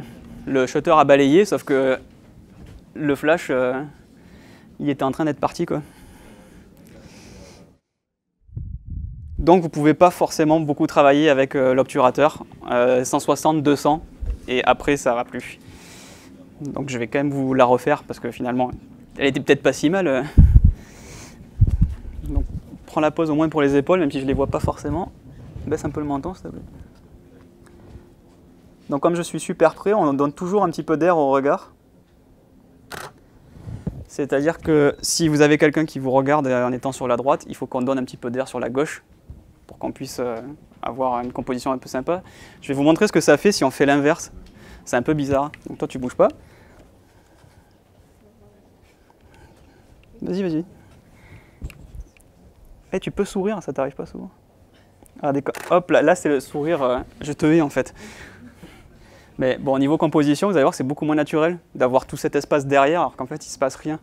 le shutter a balayé, sauf que le flash, il était en train d'être parti quoi. Donc vous ne pouvez pas forcément beaucoup travailler avec l'obturateur, 160, 200, et après ça ne va plus. Donc je vais quand même vous la refaire parce que finalement, elle était peut-être pas si mal. Donc prends la pause au moins pour les épaules, même si je ne les vois pas forcément. Baisse un peu le menton s'il te plaît. Donc comme je suis super près, on donne toujours un petit peu d'air au regard. C'est-à-dire que si vous avez quelqu'un qui vous regarde en étant sur la droite, il faut qu'on donne un petit peu d'air sur la gauche pour qu'on puisse avoir une composition un peu sympa. Je vais vous montrer ce que ça fait si on fait l'inverse. C'est un peu bizarre. Donc toi, tu bouges pas. Vas-y, vas-y. Et tu peux sourire, ça t'arrive pas souvent. Regardez, hop, là c'est le sourire, je te hais en fait. Mais bon, au niveau composition, vous allez voir que c'est beaucoup moins naturel d'avoir tout cet espace derrière, alors qu'en fait, il ne se passe rien.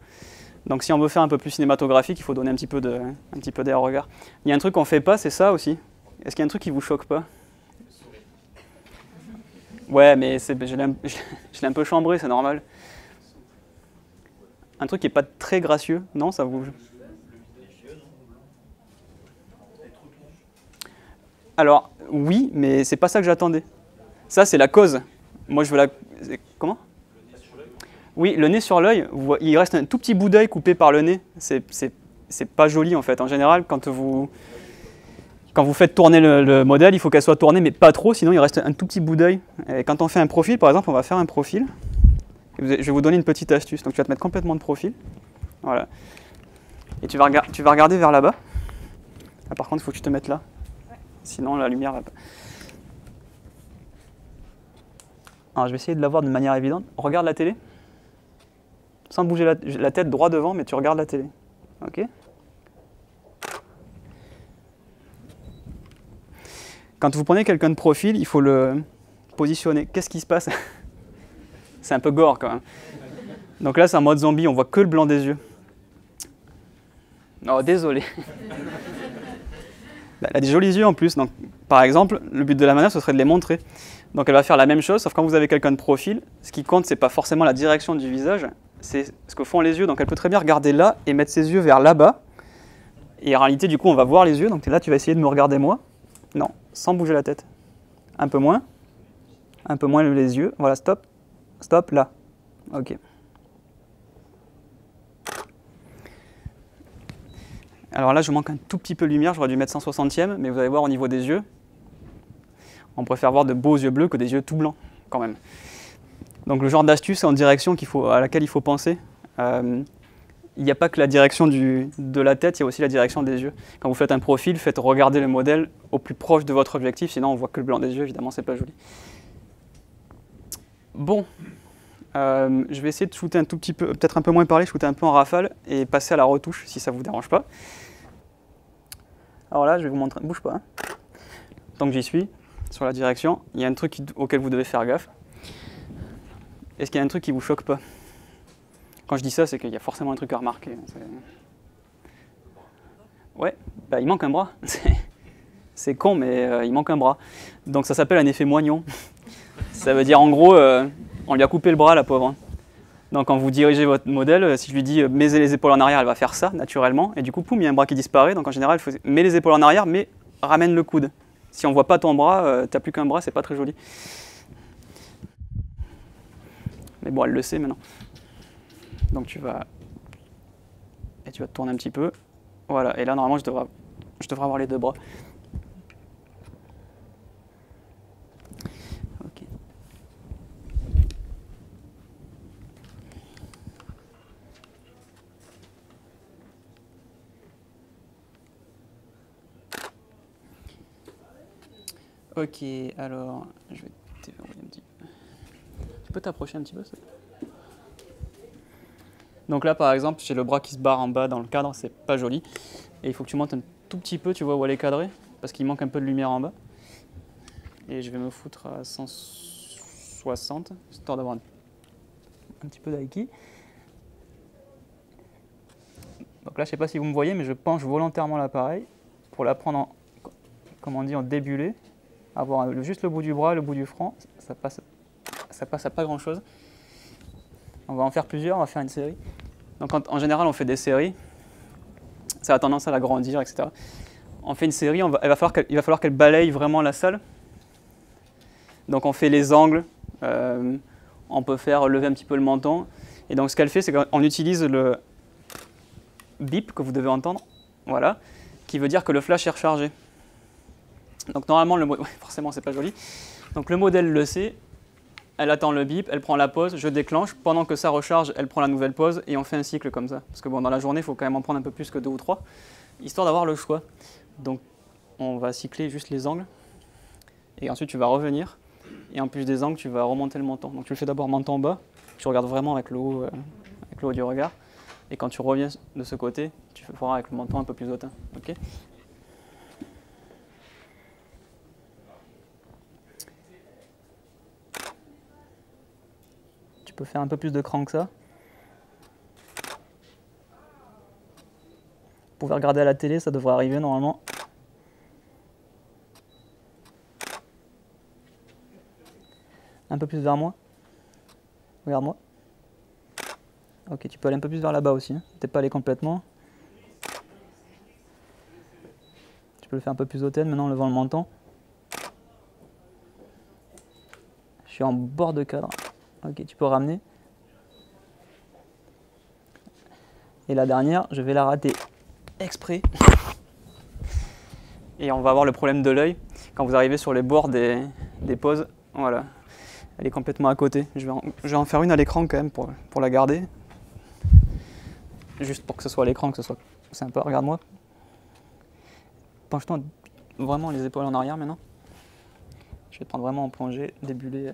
Donc si on veut faire un peu plus cinématographique, il faut donner un petit peu d'air au regard. Il y a un truc qu'on ne fait pas, c'est ça aussi. Est-ce qu'il y a un truc qui ne vous choque pas? Ouais, mais je l'ai un peu chambré, c'est normal. Un truc qui n'est pas très gracieux, non, ça vous... Alors, oui, mais c'est pas ça que j'attendais. Ça, c'est la cause. Moi, je veux la... Comment? Oui, le nez sur l'œil, il reste un tout petit bout d'œil coupé par le nez. C'est pas joli, en fait. En général, quand vous faites tourner le modèle, il faut qu'elle soit tournée, mais pas trop, sinon il reste un tout petit bout d'œil. Et quand on fait un profil, par exemple, on va faire un profil. Je vais vous donner une petite astuce. Donc, tu vas te mettre complètement de profil. Voilà. Et tu vas regarder vers là-bas. Ah, par contre, il faut que tu te mettes là. Sinon, la lumière va pas... Alors, je vais essayer de la voir de manière évidente. Regarde la télé. Sans bouger la tête droit devant, mais tu regardes la télé. Ok? Quand vous prenez quelqu'un de profil, il faut le positionner. Qu'est-ce qui se passe? C'est un peu gore quand même. Donc là, c'est en mode zombie, on voit que le blanc des yeux. Oh, désolé. Elle a des jolis yeux en plus. Donc, par exemple, le but de la manœuvre, ce serait de les montrer. Donc elle va faire la même chose, sauf quand vous avez quelqu'un de profil, ce qui compte, c'est pas forcément la direction du visage, c'est ce que font les yeux. Donc elle peut très bien regarder là et mettre ses yeux vers là-bas. Et en réalité, du coup, on va voir les yeux. Donc là, tu vas essayer de me regarder moi. Non, sans bouger la tête. Un peu moins les yeux. Voilà, stop. Stop, là. Ok. Alors là, je manque un tout petit peu de lumière, j'aurais dû mettre 160e, mais vous allez voir au niveau des yeux, on préfère voir de beaux yeux bleus que des yeux tout blancs, quand même. Donc le genre d'astuce en direction à laquelle il faut penser. Il n'y a pas que la direction de la tête, il y a aussi la direction des yeux. Quand vous faites un profil, faites regarder le modèle au plus proche de votre objectif, sinon on voit que le blanc des yeux, évidemment, c'est pas joli. Bon, je vais essayer de shooter un tout petit peu, peut-être un peu moins parler, shooter un peu en rafale et passer à la retouche, si ça ne vous dérange pas. Alors là, je vais vous montrer, bouge pas. Hein. Tant que j'y suis, sur la direction, il y a un truc auquel vous devez faire gaffe. Est-ce qu'il y a un truc qui vous choque pas? Quand je dis ça, c'est qu'il y a forcément un truc à remarquer. Ouais, bah, il manque un bras. C'est con, mais il manque un bras. Donc ça s'appelle un effet moignon. Ça veut dire en gros, on lui a coupé le bras, la pauvre. Donc quand vous dirigez votre modèle, si je lui dis mets les épaules en arrière, elle va faire ça naturellement. Et du coup, poum, il y a un bras qui disparaît. Donc en général, il faut mets les épaules en arrière, mais ramène le coude. Si on ne voit pas ton bras, tu n'as plus qu'un bras, c'est pas très joli. Mais bon, elle le sait maintenant. Donc tu vas te tourner un petit peu. Voilà, et là normalement je devrais avoir les deux bras. Ok. Ok, alors je vais t'éverrouiller un petit peu. Tu peux t'approcher un petit peu ça? Donc là, par exemple, j'ai le bras qui se barre en bas dans le cadre, c'est pas joli. Et il faut que tu montes un tout petit peu, tu vois où elle est cadrée, parce qu'il manque un peu de lumière en bas. Et je vais me foutre à 160, histoire d'avoir un petit peu d'aiki. Donc là, je sais pas si vous me voyez, mais je penche volontairement l'appareil pour la prendre en, comme on dit, en débulé. Avoir juste le bout du bras, le bout du front, ça passe à pas grand chose. On va en faire plusieurs, on va faire une série. Donc en général, on fait des séries. Ça a tendance à l'agrandir, etc. On fait une série, il va falloir qu'elle balaye vraiment la salle. Donc on fait les angles, on peut faire lever un petit peu le menton. Et donc ce qu'elle fait, c'est qu'on utilise le bip que vous devez entendre, voilà, qui veut dire que le flash est rechargé. Donc normalement, forcément c'est pas joli. Donc le modèle le sait. Elle attend le bip, elle prend la pause, je déclenche. Pendant que ça recharge, elle prend la nouvelle pause et on fait un cycle comme ça. Parce que bon, dans la journée, il faut quand même en prendre un peu plus que 2 ou 3, histoire d'avoir le choix. Donc on va cycler juste les angles. Et ensuite, tu vas revenir. Et en plus des angles, tu vas remonter le menton. Donc tu le fais d'abord menton bas. Tu regardes vraiment avec le haut du regard. Et quand tu reviens de ce côté, tu feras avec le menton un peu plus hautain. Okay. peux faire un peu plus de cran que ça. Vous pouvez regarder à la télé, ça devrait arriver normalement. Un peu plus vers moi. Regarde-moi. Ok, tu peux aller un peu plus vers là-bas aussi. Hein. Peut-être pas aller complètement. Tu peux le faire un peu plus hautaine maintenant en levant le menton. Je suis en bord de cadre. Ok, tu peux ramener. Et la dernière, je vais la rater exprès. Et on va avoir le problème de l'œil. Quand vous arrivez sur les bords des poses, voilà. Elle est complètement à côté. Je vais en faire une à l'écran quand même pour la garder. Juste pour que ce soit à l'écran, que ce soit sympa. Regarde-moi. Penche-toi vraiment les épaules en arrière maintenant. Je vais te prendre vraiment en plongée, débulé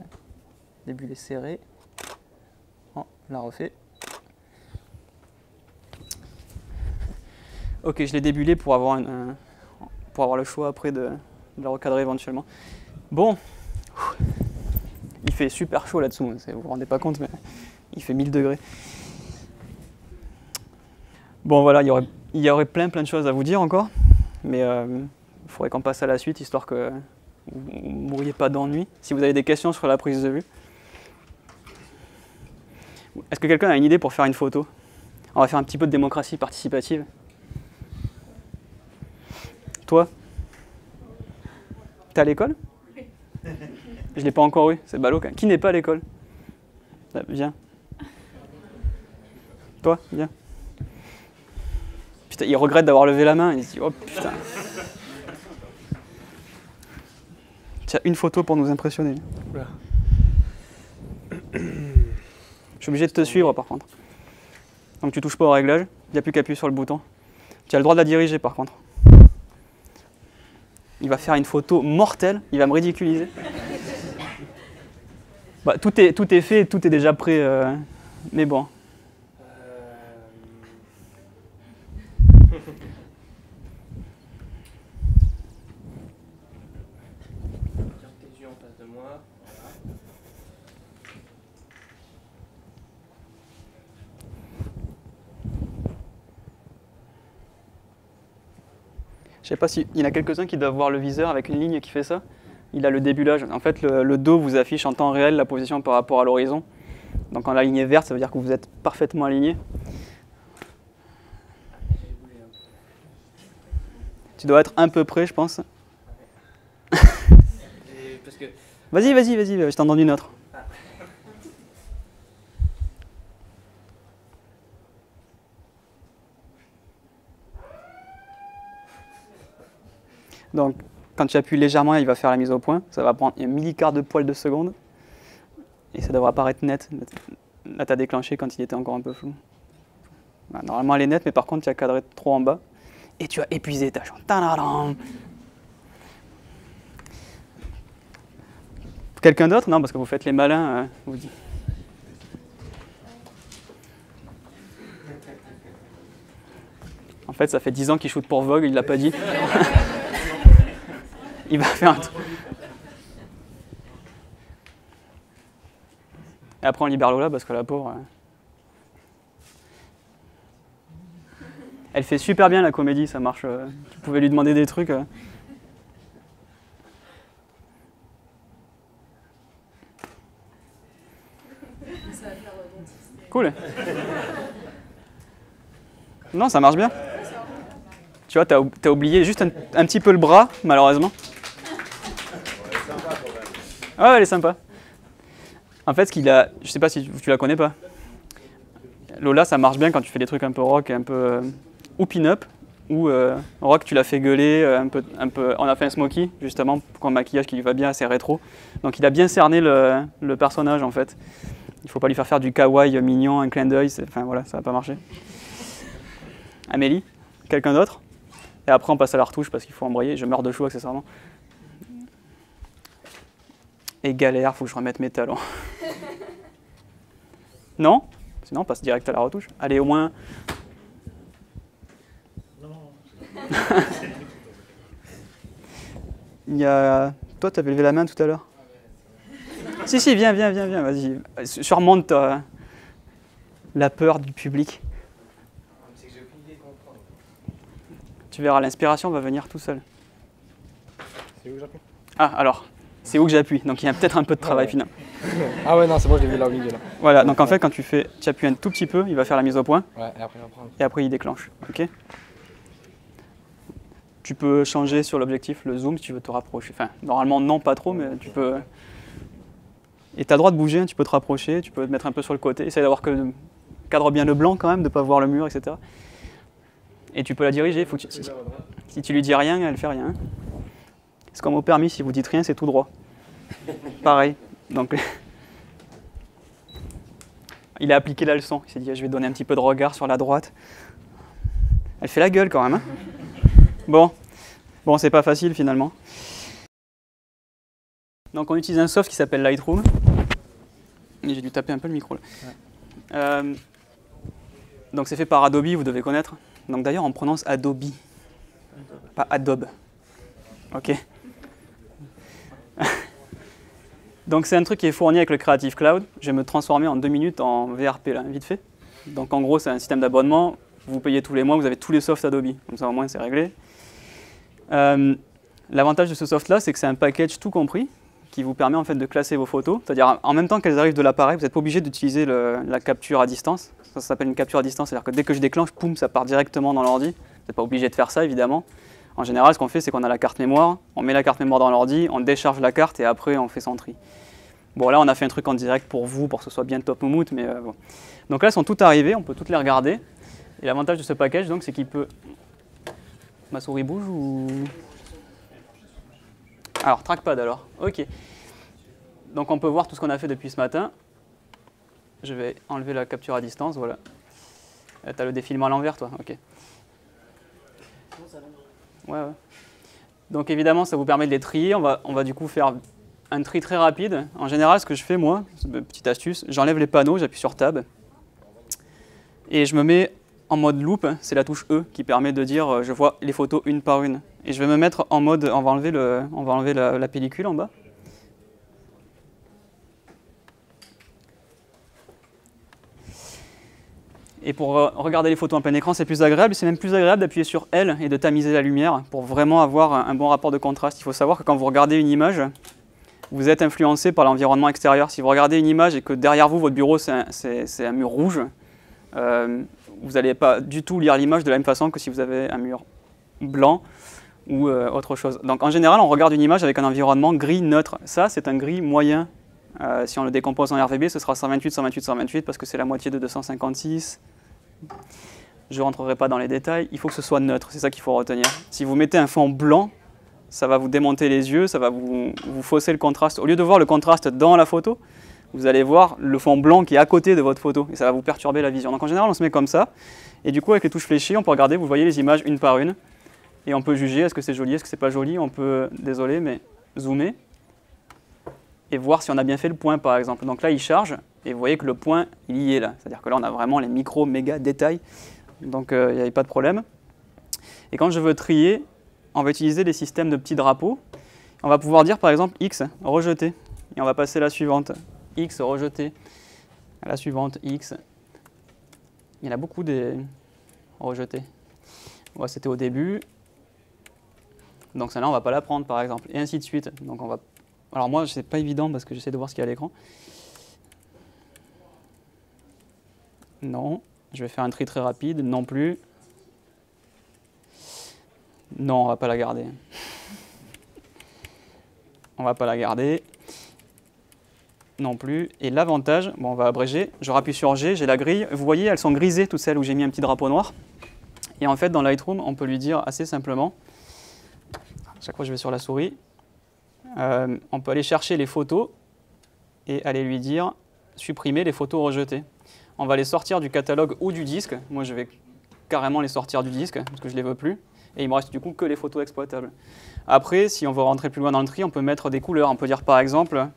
serré. Oh, je la refais. Ok, je l'ai débulé pour avoir le choix après de la recadrer éventuellement. Bon. Il fait super chaud là-dessous, vous vous rendez pas compte, mais il fait 1000 degrés. Bon voilà, il y aurait plein de choses à vous dire encore, mais il faudrait qu'on passe à la suite, histoire que vous ne mouriez pas d'ennui. Si vous avez des questions sur la prise de vue. Est-ce que quelqu'un a une idée pour faire une photo? On va faire un petit peu de démocratie participative. Toi? T'es à l'école? Je ne l'ai pas encore eu, c'est ballot quand même. Qui n'est pas à l'école? Viens. Toi, viens. Putain, il regrette d'avoir levé la main, il se dit, oh putain. Tiens, une photo pour nous impressionner. Je suis obligé de te suivre par contre. Donc tu touches pas au réglage, il n'y a plus qu'à appuyer sur le bouton. Tu as le droit de la diriger par contre. Il va faire une photo mortelle, il va me ridiculiser. Bah, tout est fait, tout est déjà prêt, mais bon. Tes yeux en face de moi. Voilà. Je sais pas s'il y en a quelques-uns qui doivent voir le viseur avec une ligne qui fait ça. Il a le débulage. En fait, le dos vous affiche en temps réel la position par rapport à l'horizon. Donc quand la ligne est verte, ça veut dire que vous êtes parfaitement aligné. Tu dois être un peu près, je pense. Parce que... Vas-y, je t'en donne une autre. Donc, quand tu appuies légèrement, il va faire la mise au point. Ça va prendre un millicart de poil de seconde. Et ça devrait apparaître net. Là, tu as déclenché quand il était encore un peu flou. Voilà, normalement, elle est nette, mais par contre, tu as cadré trop en bas. Et tu as épuisé ta chance. Tadadam. Quelqu'un d'autre? Non, parce que vous faites les malins. Vous dites. En fait, ça fait 10 ans qu'il shoot pour Vogue, il l'a pas dit. Il va faire un truc. Et après, on libère Lola parce que la pauvre. Elle fait super bien la comédie, ça marche. Tu pouvais lui demander des trucs. Cool. Non, ça marche bien. Tu vois, t'as oublié juste un petit peu le bras, malheureusement. Ah ouais, elle est sympa. En fait, je sais pas si tu la connais pas. Lola, ça marche bien quand tu fais des trucs un peu rock, un peu ou pin-up, ou rock, tu l'as fait gueuler, un peu. On a fait un smoky justement pour un maquillage qui lui va bien, assez rétro. Donc il a bien cerné le personnage en fait. Il faut pas lui faire du kawaii mignon, un clin d'œil, enfin voilà, ça va pas marcher. Amélie, quelqu'un d'autre? Et après on passe à la retouche parce qu'il faut embrayer, je meurs de chaud accessoirement. Et galère, faut que je remette mes talons. Non? Sinon on passe direct à la retouche. Allez, au moins... Il y a... Toi, tu avais levé la main tout à l'heure. Si, viens, vas-y. Surmonte la peur du public. C'est que j'ai aucune idée de comprendre. Tu verras, l'inspiration va venir tout seul. C'est où que j'appuie? Ah, alors, c'est où que j'appuie. Donc il y a peut-être un peu de travail ouais. finalement. Ah ouais, non, c'est bon, je l'ai vu là au milieu. Là. Voilà, donc en fait, quand tu appuies un tout petit peu, il va faire la mise au point. Ouais, et après, on va prendre. Et après, il déclenche. Ok. Tu peux changer sur l'objectif le zoom si tu veux te rapprocher. Enfin, normalement, non, pas trop, mais tu peux. Et tu as le droit de bouger, tu peux te rapprocher, tu peux te mettre un peu sur le côté. Essaye d'avoir que cadre bien le blanc quand même, de ne pas voir le mur, etc. Et tu peux la diriger. Faut que si tu lui dis rien, elle fait rien. C'est comme au permis, si vous dites rien, c'est tout droit. Pareil. Donc, il a appliqué la leçon. Il s'est dit, je vais donner un petit peu de regard sur la droite. Elle fait la gueule quand même. Hein. Bon, c'est pas facile finalement. Donc on utilise un soft qui s'appelle Lightroom. Et j'ai dû taper un peu le micro là. Ouais. Donc c'est fait par Adobe, vous devez connaître. Donc d'ailleurs on prononce Adobe, pas Adobe. Ok. Donc c'est un truc qui est fourni avec le Creative Cloud. Je vais me transformer en 2 minutes en VRP là, vite fait. Donc en gros c'est un système d'abonnement. Vous payez tous les mois, vous avez tous les softs Adobe. Comme ça au moins c'est réglé. L'avantage de ce soft-là, c'est que c'est un package tout compris qui vous permet en fait de classer vos photos. C'est-à-dire en même temps qu'elles arrivent de l'appareil, vous n'êtes pas obligé d'utiliser la capture à distance. Ça s'appelle une capture à distance, c'est-à-dire que dès que je déclenche, poum, ça part directement dans l'ordi. Vous n'êtes pas obligé de faire ça évidemment. En général, ce qu'on fait, c'est qu'on a la carte mémoire, on met la carte mémoire dans l'ordi, on décharge la carte et après on fait son tri. Bon là, on a fait un truc en direct pour vous, pour que ce soit bien top moumoute, mais bon. Donc là, elles sont toutes arrivées, on peut toutes les regarder. Et l'avantage de ce package, donc, c'est qu'il peut... Ma souris bouge ou... Alors, trackpad alors, ok. Donc on peut voir tout ce qu'on a fait depuis ce matin. Je vais enlever la capture à distance, voilà. T'as le défilement à l'envers, toi, ok. Ouais. Donc évidemment, ça vous permet de les trier. On va du coup faire un tri très rapide. En général, ce que je fais, moi, petite astuce, j'enlève les panneaux, j'appuie sur Tab. Et je me mets en mode loop, c'est la touche E qui permet de dire je vois les photos une par une. Et je vais me mettre en mode, on va enlever la pellicule en bas. Et pour regarder les photos en plein écran, c'est plus agréable. C'est même plus agréable d'appuyer sur L et de tamiser la lumière pour vraiment avoir un bon rapport de contraste. Il faut savoir que quand vous regardez une image, vous êtes influencé par l'environnement extérieur. Si vous regardez une image et que derrière vous, votre bureau, c'est un mur rouge, vous n'allez pas du tout lire l'image de la même façon que si vous avez un mur blanc ou autre chose. Donc en général, on regarde une image avec un environnement gris neutre. Ça, c'est un gris moyen. Si on le décompose en RGB, ce sera 128, 128, 128 parce que c'est la moitié de 256. Je ne rentrerai pas dans les détails. Il faut que ce soit neutre, c'est ça qu'il faut retenir. Si vous mettez un fond blanc, ça va vous démonter les yeux, ça va vous fausser le contraste. Au lieu de voir le contraste dans la photo, vous allez voir le fond blanc qui est à côté de votre photo et ça va vous perturber la vision. Donc en général, on se met comme ça. Et du coup, avec les touches fléchées, on peut regarder, vous voyez les images une par une. Et on peut juger, est-ce que c'est joli, est-ce que c'est pas joli. On peut, désolé, mais zoomer et voir si on a bien fait le point, par exemple. Donc là, il charge et vous voyez que le point, il y est là. C'est-à-dire que là, on a vraiment les micro, méga détails. Donc il n'y avait pas de problème. Et quand je veux trier, on va utiliser des systèmes de petits drapeaux. On va pouvoir dire, par exemple, X, rejeter. Et on va passer à la suivante. X, rejeter. À la suivante, X. Il y en a beaucoup des rejetés. Ouais, c'était au début. Donc celle-là, on ne va pas la prendre, par exemple. Et ainsi de suite. Donc on va... Alors moi, c'est pas évident parce que j'essaie de voir ce qu'il y a à l'écran. Non. Je vais faire un tri très rapide. Non plus. Non, on ne va pas la garder. On ne va pas la garder. Non plus. Et l'avantage, bon, on va abréger. Je rappuie sur G, j'ai la grille. Vous voyez, elles sont grisées, toutes celles où j'ai mis un petit drapeau noir. Et en fait, dans Lightroom, on peut lui dire assez simplement, à chaque fois que je vais sur la souris, on peut aller chercher les photos et aller lui dire supprimer les photos rejetées. On va les sortir du catalogue ou du disque. Moi, je vais carrément les sortir du disque parce que je ne les veux plus. Et il me reste du coup que les photos exploitables. Après, si on veut rentrer plus loin dans le tri, on peut mettre des couleurs. On peut dire par exemple,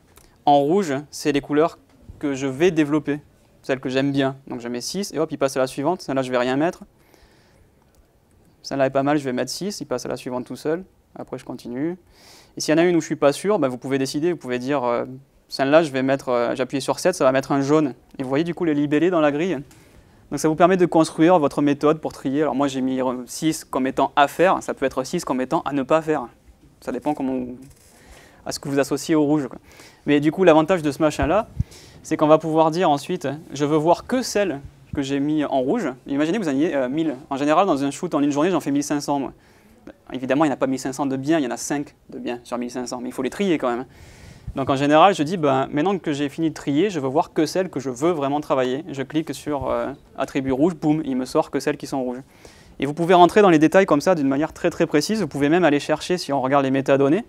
en rouge, c'est les couleurs que je vais développer, celles que j'aime bien. Donc je mets 6 et hop, il passe à la suivante. Celle-là, je ne vais rien mettre. Celle-là est pas mal, je vais mettre 6, il passe à la suivante tout seul. Après, je continue. Et s'il y en a une où je ne suis pas sûr, bah, vous pouvez décider, vous pouvez dire Celle-là, je vais mettre, j'appuie sur 7, ça va mettre un jaune. Et vous voyez du coup les libellés dans la grille. Donc ça vous permet de construire votre méthode pour trier. Alors moi j'ai mis 6 comme étant à faire, ça peut être 6 comme étant à ne pas faire. Ça dépend à ce que vous associez au rouge, quoi. Mais du coup l'avantage de ce machin-là, c'est qu'on va pouvoir dire ensuite, je veux voir que celles que j'ai mis en rouge. Imaginez que vous en ayez 1000. En général dans un shoot en une journée j'en fais 1500 moi. Évidemment il n'y en a pas 1500 de biens, il y en a 5 de biens sur 1500, mais il faut les trier quand même. Donc en général, je dis, maintenant que j'ai fini de trier, je veux voir que celles que je veux vraiment travailler. Je clique sur attribut rouge, boum, il me sort que celles qui sont rouges. Et vous pouvez rentrer dans les détails comme ça d'une manière très très précise. Vous pouvez même aller chercher, si on regarde les métadonnées,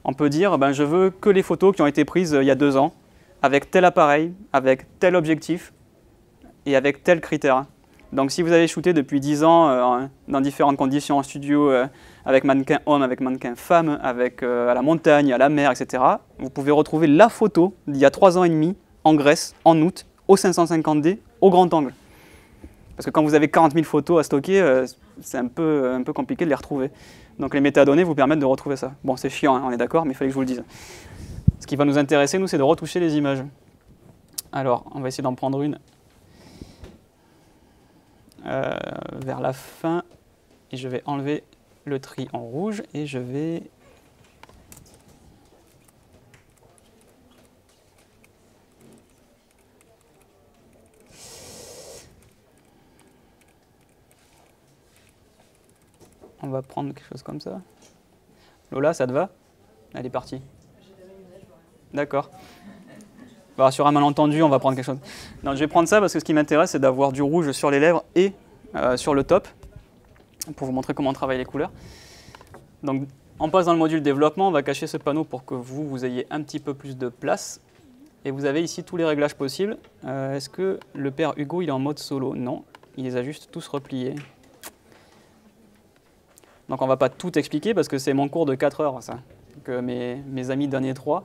on peut dire, je veux que les photos qui ont été prises il y a 2 ans, avec tel appareil, avec tel objectif et avec tel critère. Donc si vous avez shooté depuis 10 ans dans différentes conditions en studio, avec mannequin homme, avec mannequin femme, avec à la montagne, à la mer, etc., vous pouvez retrouver la photo d'il y a 3 ans et demi en Grèce, en août, au 550D, au grand angle. Parce que quand vous avez 40 000 photos à stocker, c'est un peu compliqué de les retrouver. Donc les métadonnées vous permettent de retrouver ça. Bon, c'est chiant, hein, on est d'accord, mais il fallait que je vous le dise. Ce qui va nous intéresser, nous, c'est de retoucher les images. Alors, on va essayer d'en prendre une vers la fin, et je vais enlever le tri en rouge, et je vais... On va prendre quelque chose comme ça. Lola, ça te va? Elle est partie. D'accord. Bah, sur un malentendu, on va prendre quelque chose. Non, je vais prendre ça parce que ce qui m'intéresse, c'est d'avoir du rouge sur les lèvres et sur le top, pour vous montrer comment on travaille les couleurs. Donc, on passe dans le module développement, on va cacher ce panneau pour que vous ayez un petit peu plus de place. Et vous avez ici tous les réglages possibles. Est-ce que le père Hugo, il est en mode solo? Non, il les a juste tous repliés. Donc on ne va pas tout expliquer parce que c'est mon cours de 4 heures, ça. Que mes amis d'année 3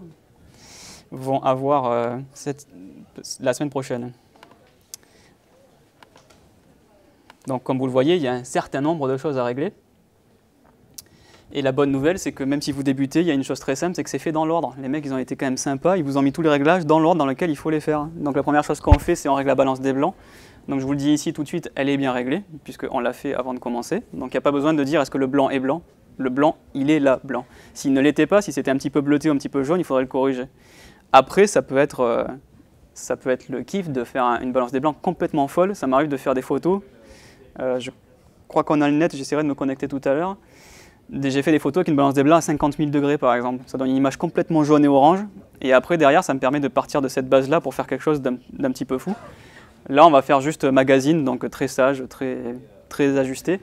vont avoir la semaine prochaine. Donc comme vous le voyez, il y a un certain nombre de choses à régler. Et la bonne nouvelle, c'est que même si vous débutez, il y a une chose très simple, c'est que c'est fait dans l'ordre. Les mecs, ils ont été quand même sympas, ils vous ont mis tous les réglages dans l'ordre dans lequel il faut les faire. Donc la première chose qu'on fait, c'est on règle la balance des blancs. Donc je vous le dis ici tout de suite, elle est bien réglée, puisqu'on l'a fait avant de commencer. Donc il n'y a pas besoin de dire est-ce que le blanc est blanc. Le blanc, il est là, blanc. S'il ne l'était pas, si c'était un petit peu bleuté ou un petit peu jaune, il faudrait le corriger. Après, ça peut être le kiff de faire une balance des blancs complètement folle. Ça m'arrive de faire des photos. Je crois qu'on a le net, j'essaierai de me connecter tout à l'heure. J'ai fait des photos avec une balance des blancs à 50 000 degrés par exemple. Ça donne une image complètement jaune et orange. Et après, derrière, ça me permet de partir de cette base-là pour faire quelque chose d'un petit peu fou. Là, on va faire juste magazine, donc très sage, très ajusté.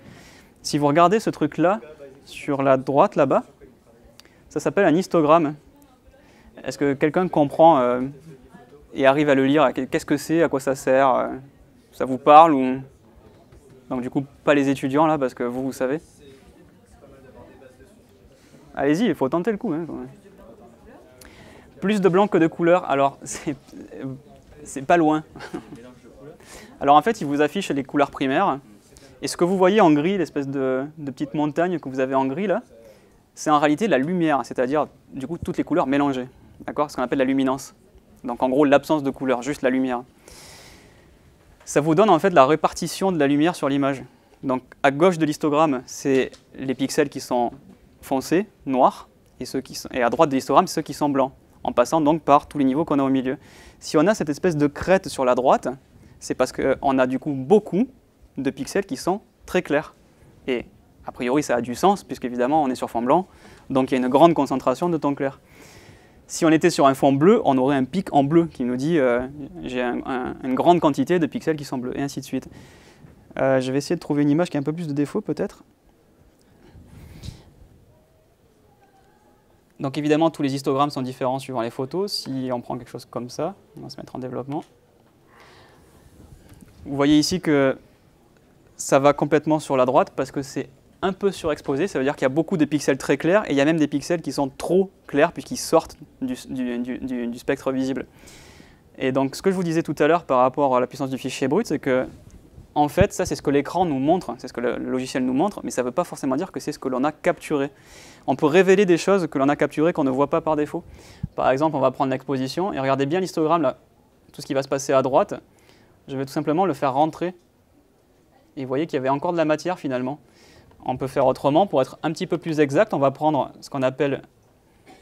Si vous regardez ce truc-là, sur la droite là-bas, ça s'appelle un histogramme. Est-ce que quelqu'un comprend et arrive à le lire? Qu'est-ce que c'est? À quoi ça sert? Ça vous parle ou... Donc du coup, pas les étudiants là, parce que vous savez. Allez-y, il faut tenter le coup. Hein. Plus de blanc que de couleur, alors c'est pas loin. Alors en fait, il vous affiche les couleurs primaires. Et ce que vous voyez en gris, l'espèce de petite montagne que vous avez en gris là, c'est en réalité la lumière, c'est-à-dire du coup toutes les couleurs mélangées. D'accord? Ce qu'on appelle la luminance. Donc en gros, l'absence de couleur, juste la lumière. Ça vous donne en fait la répartition de la lumière sur l'image. Donc à gauche de l'histogramme, c'est les pixels qui sont foncés, noirs, et à droite de l'histogramme, c'est ceux qui sont blancs, en passant donc par tous les niveaux qu'on a au milieu. Si on a cette espèce de crête sur la droite, c'est parce qu'on a du coup beaucoup de pixels qui sont très clairs. Et a priori, ça a du sens, puisqu'évidemment, on est sur fond blanc, donc il y a une grande concentration de tons clairs. Si on était sur un fond bleu, on aurait un pic en bleu qui nous dit j'ai une grande quantité de pixels qui sont bleus, et ainsi de suite. Je vais essayer de trouver une image qui a un peu plus de défauts, peut-être. Donc évidemment, tous les histogrammes sont différents suivant les photos. Si on prend quelque chose comme ça, on va se mettre en développement. Vous voyez ici que ça va complètement sur la droite parce que c'est un peu surexposé. Ça veut dire qu'il y a beaucoup de pixels très clairs et il y a même des pixels qui sont trop clairs puisqu'ils sortent du spectre visible. Et donc ce que je vous disais tout à l'heure par rapport à la puissance du fichier brut, c'est que en fait, ça c'est ce que l'écran nous montre, c'est ce que le logiciel nous montre, mais ça ne veut pas forcément dire que c'est ce que l'on a capturé. On peut révéler des choses que l'on a capturées qu'on ne voit pas par défaut. Par exemple, on va prendre l'exposition et regardez bien l'histogramme là, tout ce qui va se passer à droite. Je vais tout simplement le faire rentrer. Et vous voyez qu'il y avait encore de la matière finalement. On peut faire autrement, pour être un petit peu plus exact, on va prendre ce qu'on appelle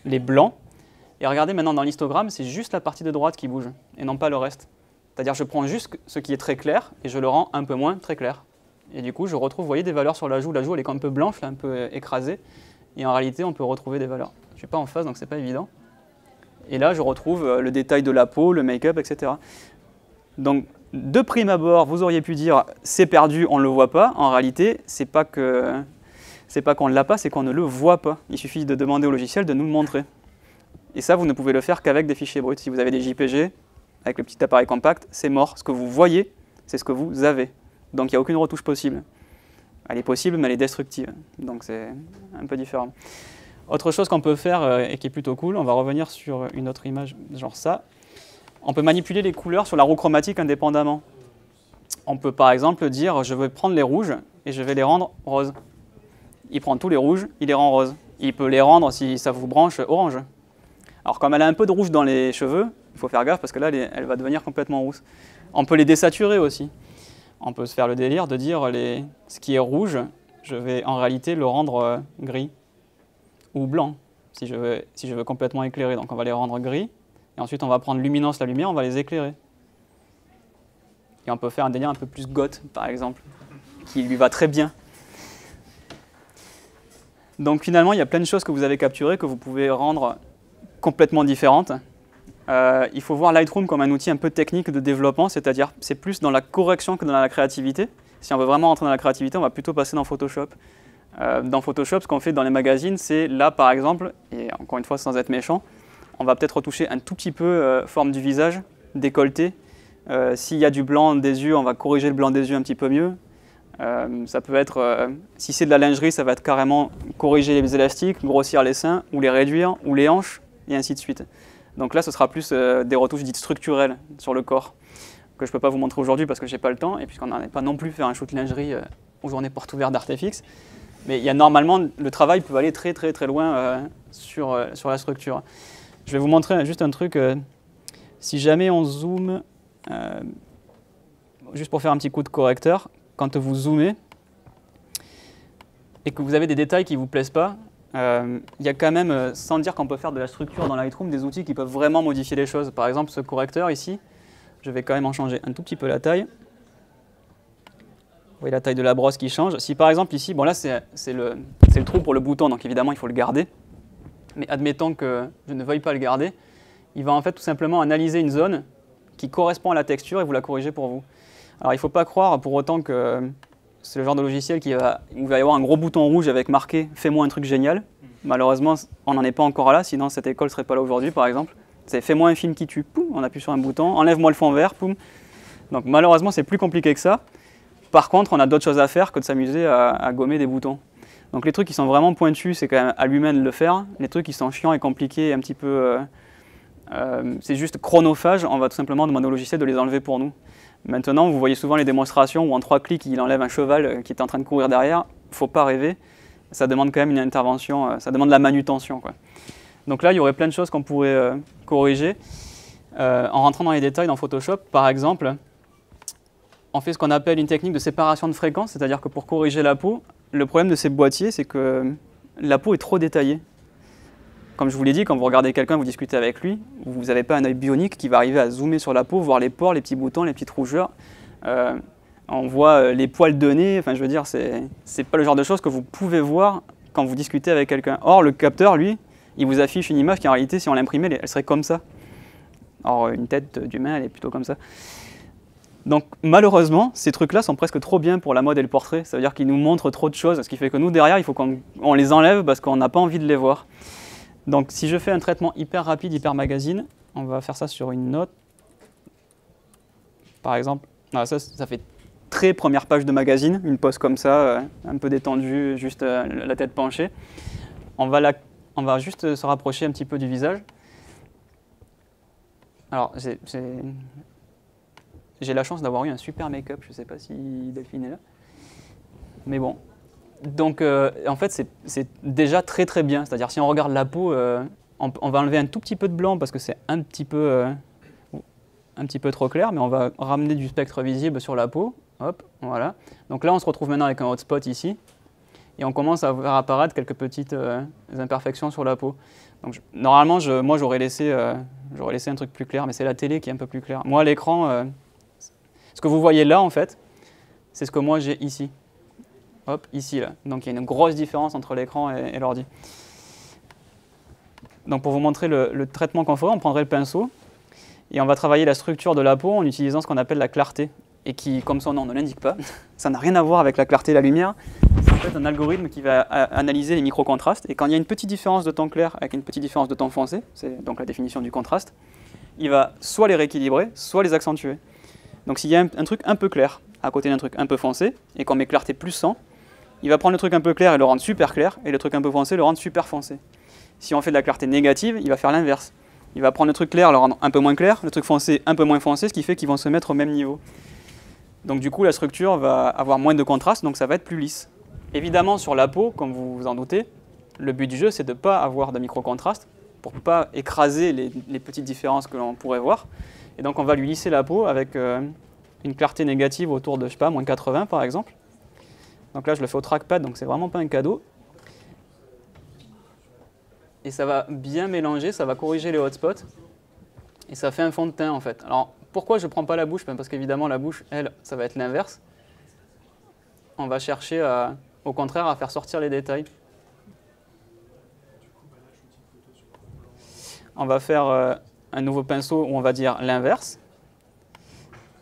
les blancs. Et regardez maintenant dans l'histogramme, c'est juste la partie de droite qui bouge, et non pas le reste. C'est-à-dire je prends juste ce qui est très clair, et je le rends un peu moins très clair. Et du coup, je retrouve, vous voyez, des valeurs sur la joue. La joue, elle est un peu blanche, un peu écrasée. Et en réalité, on peut retrouver des valeurs. Je ne suis pas en face, donc ce n'est pas évident. Et là, je retrouve le détail de la peau, le make-up, etc. Donc, de prime abord, vous auriez pu dire « c'est perdu, on ne le voit pas ». En réalité, ce n'est pas qu'on ne l'a pas, c'est qu'on ne le voit pas. Il suffit de demander au logiciel de nous le montrer. Et ça, vous ne pouvez le faire qu'avec des fichiers bruts. Si vous avez des JPG, avec le petit appareil compact, c'est mort. Ce que vous voyez, c'est ce que vous avez. Donc, il n'y a aucune retouche possible. Elle est possible, mais elle est destructive. Donc, c'est un peu différent. Autre chose qu'on peut faire et qui est plutôt cool, on va revenir sur une autre image, genre ça. On peut manipuler les couleurs sur la roue chromatique indépendamment. On peut par exemple dire, je vais prendre les rouges et je vais les rendre roses. Il prend tous les rouges, il les rend roses. Il peut les rendre, si ça vous branche, orange. Alors comme elle a un peu de rouge dans les cheveux, il faut faire gaffe parce que là, elle va devenir complètement rousse. On peut les désaturer aussi. On peut se faire le délire de dire, ce qui est rouge, je vais en réalité le rendre gris ou blanc, si je veux complètement éclairer. Donc on va les rendre gris. Et ensuite, on va prendre luminance, la lumière, on va les éclairer. Et on peut faire un délire un peu plus goth, par exemple, qui lui va très bien. Donc finalement, il y a plein de choses que vous avez capturées que vous pouvez rendre complètement différentes. Il faut voir Lightroom comme un outil un peu technique de développement, c'est-à-dire c'est plus dans la correction que dans la créativité. Si on veut vraiment rentrer dans la créativité, on va plutôt passer dans Photoshop. Dans Photoshop, ce qu'on fait dans les magazines, c'est là, par exemple, et encore une fois, sans être méchant, on va peut-être retoucher un tout petit peu forme du visage, décolleté. S'il y a du blanc des yeux, on va corriger le blanc des yeux un petit peu mieux. Ça peut être, si c'est de la lingerie, ça va être carrément corriger les élastiques, grossir les seins, ou les réduire, ou les hanches, et ainsi de suite. Donc là, ce sera plus des retouches dites structurelles sur le corps, que je ne peux pas vous montrer aujourd'hui parce que je n'ai pas le temps, et puisqu'on n'en est pas non plus faire un shoot lingerie aux journées portes ouvertes d'Artefix. Mais il y a normalement, le travail peut aller très très très loin sur la structure. Je vais vous montrer juste un truc. Si jamais on zoome, juste pour faire un petit coup de correcteur, quand vous zoomez et que vous avez des détails qui ne vous plaisent pas, il y a quand même, sans dire qu'on peut faire de la structure dans Lightroom, des outils qui peuvent vraiment modifier les choses. Par exemple, ce correcteur ici, je vais quand même en changer un tout petit peu la taille. Vous voyez la taille de la brosse qui change. Si par exemple ici, bon là c'est le trou pour le bouton, donc évidemment il faut le garder. Mais admettons que je ne veuille pas le garder, il va en fait tout simplement analyser une zone qui correspond à la texture et vous la corriger pour vous. Alors il ne faut pas croire pour autant que c'est le genre de logiciel où il va y avoir un gros bouton rouge avec marqué « Fais-moi un truc génial ». Malheureusement, on n'en est pas encore là, sinon cette école ne serait pas là aujourd'hui par exemple. C'est « Fais-moi un film qui tue », poum, on appuie sur un bouton, « Enlève-moi le fond vert », poum. Donc malheureusement, c'est plus compliqué que ça. Par contre, on a d'autres choses à faire que de s'amuser à gommer des boutons. Donc les trucs qui sont vraiment pointus, c'est quand même à lui-même de le faire. Les trucs qui sont chiants et compliqués, un petit peu, c'est juste chronophage, on va tout simplement demander au logiciel de les enlever pour nous. Maintenant, vous voyez souvent les démonstrations où en 3 clics, il enlève un cheval qui est en train de courir derrière. Il ne faut pas rêver, ça demande quand même une intervention, ça demande de la manutention, quoi. Donc là, il y aurait plein de choses qu'on pourrait corriger. En rentrant dans les détails dans Photoshop, par exemple, on fait ce qu'on appelle une technique de séparation de fréquences, c'est-à-dire que pour corriger la peau, le problème de ces boîtiers, c'est que la peau est trop détaillée. Comme je vous l'ai dit, quand vous regardez quelqu'un, vous discutez avec lui, vous n'avez pas un œil bionique qui va arriver à zoomer sur la peau, voir les pores, les petits boutons, les petites rougeurs. On voit les poils de nez, enfin je veux dire, c'est pas le genre de choses que vous pouvez voir quand vous discutez avec quelqu'un. Or, le capteur, lui, il vous affiche une image qui en réalité, si on l'imprimait, elle serait comme ça. Or, une tête d'humain, elle est plutôt comme ça. Donc malheureusement, ces trucs-là sont presque trop bien pour la mode et le portrait. Ça veut dire qu'ils nous montrent trop de choses, ce qui fait que nous, derrière, il faut qu'on les enlève parce qu'on n'a pas envie de les voir. Donc si je fais un traitement hyper rapide, hyper magazine, on va faire ça sur une note. Par exemple, ça fait très première page de magazine, une pose comme ça, un peu détendue, juste la tête penchée. On va juste se rapprocher un petit peu du visage. Alors, j'ai la chance d'avoir eu un super make-up, je ne sais pas si Delphine est là. Mais bon. Donc en fait, c'est déjà très très bien. C'est-à-dire si on regarde la peau, on va enlever un tout petit peu de blanc parce que c'est un petit peu trop clair, mais on va ramener du spectre visible sur la peau. Hop, voilà. Donc là, on se retrouve maintenant avec un hotspot ici. Et on commence à voir apparaître quelques petites imperfections sur la peau. Donc normalement, moi j'aurais laissé un truc plus clair, mais c'est la télé qui est un peu plus claire. Moi, à l'écran, ce que vous voyez là, en fait, c'est ce que moi j'ai ici. Hop, ici, là. Donc il y a une grosse différence entre l'écran et l'ordi. Donc pour vous montrer le traitement qu'on ferait, on prendrait le pinceau et on va travailler la structure de la peau en utilisant ce qu'on appelle la clarté. Et qui, comme son nom ne l'indique pas, ça n'a rien à voir avec la clarté et la lumière. C'est en fait un algorithme qui va analyser les micro-contrastes. Et quand il y a une petite différence de temps clair avec une petite différence de temps foncé, c'est donc la définition du contraste, il va soit les rééquilibrer, soit les accentuer. Donc s'il y a un truc un peu clair à côté d'un truc un peu foncé, et qu'on met clarté plus 100, il va prendre le truc un peu clair et le rendre super clair, et le truc un peu foncé le rendre super foncé. Si on fait de la clarté négative, il va faire l'inverse. Il va prendre le truc clair, le rendre un peu moins clair, le truc foncé un peu moins foncé, ce qui fait qu'ils vont se mettre au même niveau. Donc du coup, la structure va avoir moins de contraste, donc ça va être plus lisse. Évidemment, sur la peau, comme vous vous en doutez, le but du jeu, c'est de ne pas avoir de micro-contraste, pour ne pas écraser les petites différences que l'on pourrait voir. Et donc on va lui lisser la peau avec une clarté négative autour de, je sais pas, moins 80 par exemple. Donc là, je le fais au trackpad, donc c'est vraiment pas un cadeau. Et ça va bien mélanger, ça va corriger les hotspots. Et ça fait un fond de teint en fait. Alors, pourquoi je ne prends pas la bouche? Parce qu'évidemment, la bouche, elle, ça va être l'inverse. On va chercher, au contraire, à faire sortir les détails. On va faire un nouveau pinceau où on va dire l'inverse.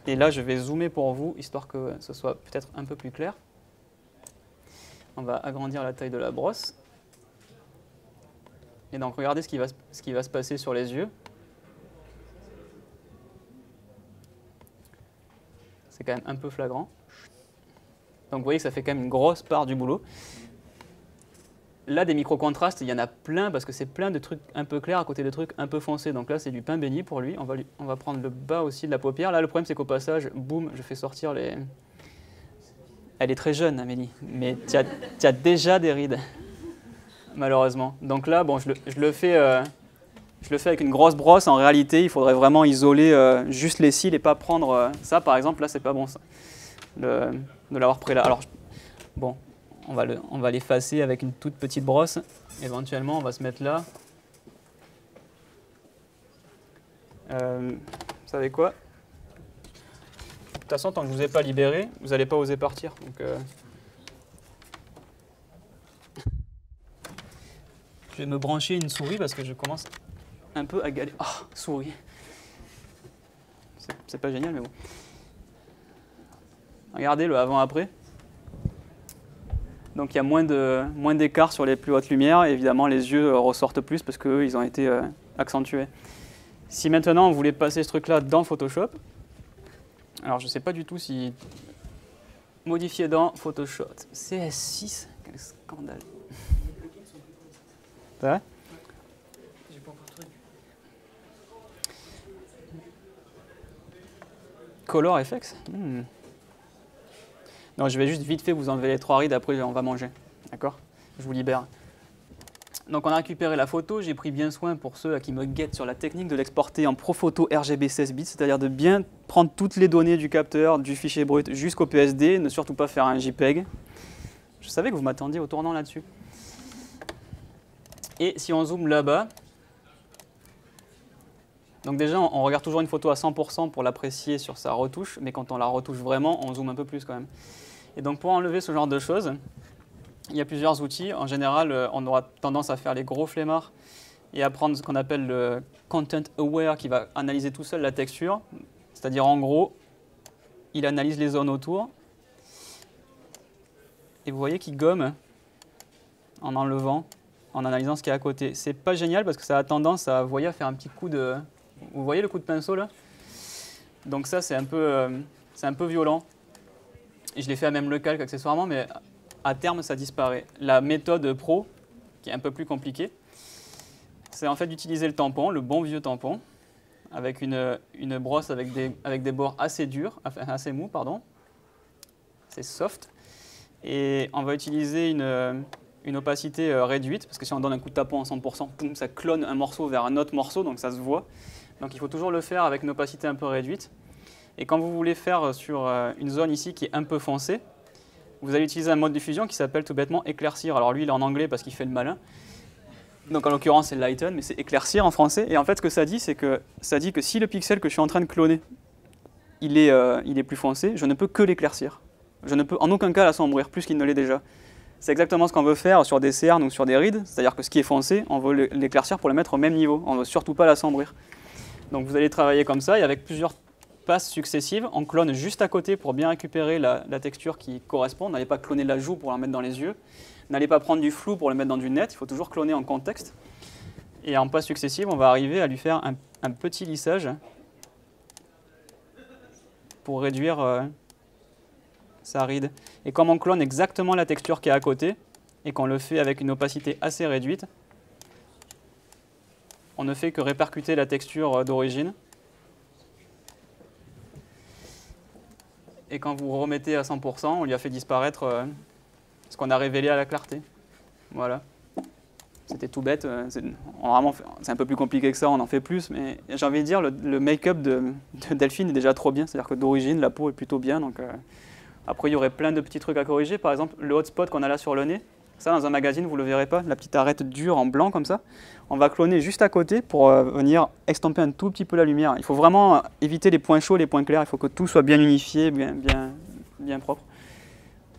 Et là, je vais zoomer pour vous, histoire que ce soit peut-être un peu plus clair. On va agrandir la taille de la brosse. Et donc, regardez ce qui va se passer sur les yeux. C'est quand même un peu flagrant. Donc vous voyez que ça fait quand même une grosse part du boulot. Là, des micro-contrastes, il y en a plein parce que c'est plein de trucs un peu clairs à côté de trucs un peu foncés. Donc là, c'est du pain béni pour lui. On va prendre le bas aussi de la paupière. Là, le problème, c'est qu'au passage, boum, je fais sortir les... Elle est très jeune, Amélie, mais tu as déjà des rides, malheureusement. Donc là, bon, je le fais avec une grosse brosse. En réalité, il faudrait vraiment isoler juste les cils et pas prendre ça. Par exemple, là, c'est pas bon ça, de l'avoir pris là. Alors, bon, on va l'effacer avec une toute petite brosse. Éventuellement, on va se mettre là. Vous savez quoi? De toute façon, tant que je ne vous ai pas libéré, vous n'allez pas oser partir. Donc, je vais me brancher une souris parce que je commence un peu à galérer. Ah, souris. C'est pas génial, mais bon. Regardez le avant-après. Donc il y a moins d'écart sur les plus hautes lumières. Et évidemment, les yeux ressortent plus parce qu'eux, ils ont été accentués. Si maintenant on voulait passer ce truc-là dans Photoshop, alors je ne sais pas du tout si modifier dans Photoshop, CS6, quel scandale. C'est vrai? J'ai pas encore trouvé. Color FX. Non, je vais juste vite fait vous enlever les 3 rides, après on va manger. D'accord? Je vous libère. Donc on a récupéré la photo, j'ai pris bien soin pour ceux qui me guettent sur la technique de l'exporter en ProPhoto RGB 16 bits, c'est-à-dire de bien prendre toutes les données du capteur, du fichier brut jusqu'au PSD, ne surtout pas faire un JPEG. Je savais que vous m'attendiez au tournant là-dessus. Et si on zoome là-bas, donc déjà on regarde toujours une photo à 100% pour l'apprécier sur sa retouche, mais quand on la retouche vraiment, on zoome un peu plus quand même. Et donc pour enlever ce genre de choses, il y a plusieurs outils. En général, on aura tendance à faire les gros flemmards et à prendre ce qu'on appelle le Content Aware qui va analyser tout seul la texture. C'est-à-dire, en gros, il analyse les zones autour. Et vous voyez qu'il gomme en enlevant, en analysant ce qui est à côté. C'est pas génial parce que ça a tendance à, vous voyez, à faire un petit coup de... Vous voyez le coup de pinceau là? Donc ça, c'est un peu violent. Et je l'ai fait à même le calque accessoirement, mais... à terme, ça disparaît. La méthode pro, qui est un peu plus compliquée, c'est en fait d'utiliser le tampon, le bon vieux tampon. avec une brosse avec des bords assez durs, enfin, assez mous, pardon. C'est soft. Et on va utiliser une opacité réduite, parce que si on donne un coup de tapon à 100%, boum, ça clone un morceau vers un autre morceau, donc ça se voit. Donc il faut toujours le faire avec une opacité un peu réduite. Et quand vous voulez faire sur une zone ici qui est un peu foncée, vous allez utiliser un mode de diffusion qui s'appelle tout bêtement éclaircir. Alors lui, il est en anglais parce qu'il fait le malin. Donc en l'occurrence, c'est lighten, mais c'est éclaircir en français. Et en fait, ce que ça dit, c'est que ça dit que si le pixel que je suis en train de cloner, il est plus foncé, je ne peux que l'éclaircir. Je ne peux en aucun cas l'assombrir plus qu'il ne l'est déjà. C'est exactement ce qu'on veut faire sur des cernes ou sur des rides, c'est-à-dire que ce qui est foncé, on veut l'éclaircir pour le mettre au même niveau. On ne veut surtout pas l'assombrir. Donc vous allez travailler comme ça, et avec plusieurs passes successives, on clone juste à côté pour bien récupérer la texture qui correspond. N'allez pas cloner la joue pour la mettre dans les yeux. N'allez pas prendre du flou pour le mettre dans du net. Il faut toujours cloner en contexte. Et en passes successives, on va arriver à lui faire un petit lissage pour réduire sa ride. Et comme on clone exactement la texture qui est à côté, et qu'on le fait avec une opacité assez réduite, on ne fait que répercuter la texture d'origine. Et quand vous remettez à 100%, on lui a fait disparaître ce qu'on a révélé à la clarté. Voilà. C'était tout bête. C'est un peu plus compliqué que ça, on en fait plus. Mais j'ai envie de dire, le make-up de Delphine est déjà trop bien. C'est-à-dire que d'origine, la peau est plutôt bien. Donc, après, il y aurait plein de petits trucs à corriger. Par exemple, le hotspot qu'on a là sur le nez. Ça, dans un magazine, vous ne le verrez pas. La petite arête dure en blanc comme ça. On va cloner juste à côté pour venir extamper un tout petit peu la lumière. Il faut vraiment éviter les points chauds, les points clairs. Il faut que tout soit bien unifié, bien propre.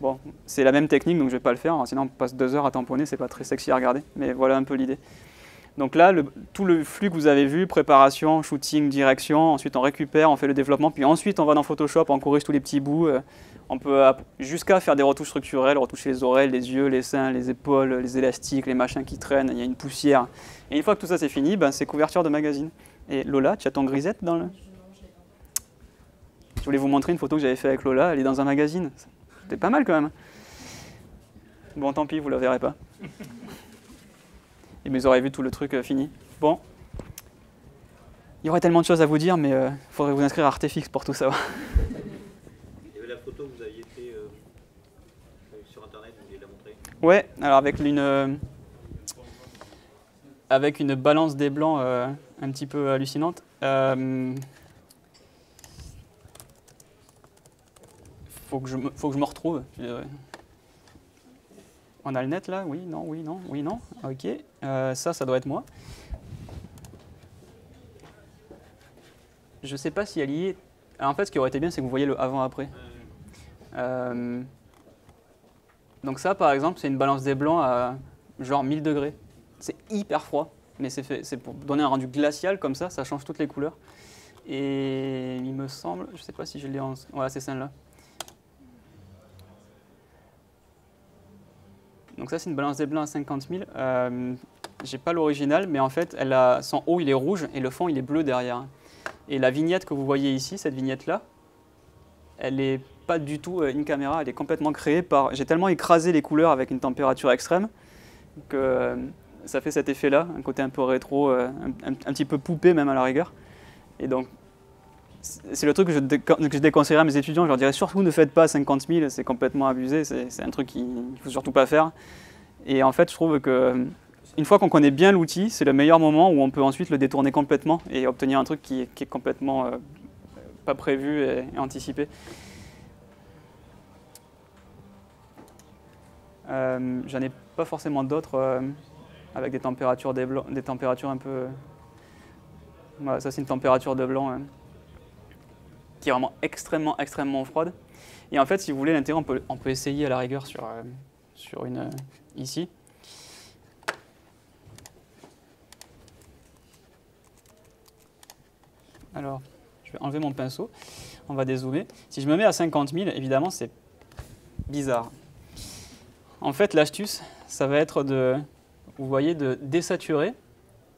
Bon, c'est la même technique, donc je ne vais pas le faire. Sinon, on passe 2 heures à tamponner. C'est pas très sexy à regarder. Mais voilà un peu l'idée. Donc là, tout le flux que vous avez vu, préparation, shooting, direction, ensuite on récupère, on fait le développement, puis ensuite on va dans Photoshop, on corrige tous les petits bouts. On peut jusqu'à faire des retouches structurelles, retoucher les oreilles, les yeux, les seins, les épaules, les élastiques, les machins qui traînent, il y a une poussière. Et une fois que tout ça c'est fini, ben, c'est couverture de magazine. Et Lola, tu as ton grisette dans le... Je voulais vous montrer une photo que j'avais faite avec Lola, elle est dans un magazine. C'était pas mal quand même. Bon, tant pis, vous la verrez pas. Et vous aurez vu tout le truc fini. Bon. Il y aurait tellement de choses à vous dire, mais il faudrait vous inscrire à Artefix pour tout savoir. Il y avait la photo que vous aviez fait sur Internet, vous voulez la montrer? Ouais, alors avec une balance des blancs un petit peu hallucinante. Faut que je me retrouve. On a le net là? Oui, non, oui, non, oui, non. Ok. Ça doit être moi. Je sais pas si elle y est. Alors, en fait, ce qui aurait été bien, c'est que vous voyez le avant-après. Donc ça, par exemple, c'est une balance des blancs à genre 1000 degrés. C'est hyper froid, mais c'est pour donner un rendu glacial comme ça change toutes les couleurs. Et il me semble, je sais pas si je l'ai en... Voilà, c'est celle-là. Donc ça, c'est une balance des blancs à 50 000. J'ai pas l'original, mais en fait, son haut, il est rouge et le fond, il est bleu derrière. Et la vignette que vous voyez ici, cette vignette-là, elle n'est pas du tout in camera, elle est complètement créée par... J'ai tellement écrasé les couleurs avec une température extrême que ça fait cet effet-là, un côté un peu rétro, un petit peu poupée même à la rigueur. Et donc, c'est le truc que je déconseillerais à mes étudiants. Je leur dirais surtout ne faites pas 50 000, c'est complètement abusé, c'est un truc qu'il ne faut surtout pas faire. Et en fait, je trouve que une fois qu'on connaît bien l'outil, c'est le meilleur moment où on peut ensuite le détourner complètement et obtenir un truc qui est complètement pas prévu et anticipé. J'en ai pas forcément d'autres avec des températures un peu... Voilà, ça c'est une température de blanc qui est vraiment extrêmement froide. Et en fait, si vous voulez l'intérêt, on peut essayer à la rigueur sur une ici. Alors, je vais enlever mon pinceau, on va dézoomer. Si je me mets à 50 000, évidemment, c'est bizarre. En fait, l'astuce, ça va être vous voyez, de désaturer,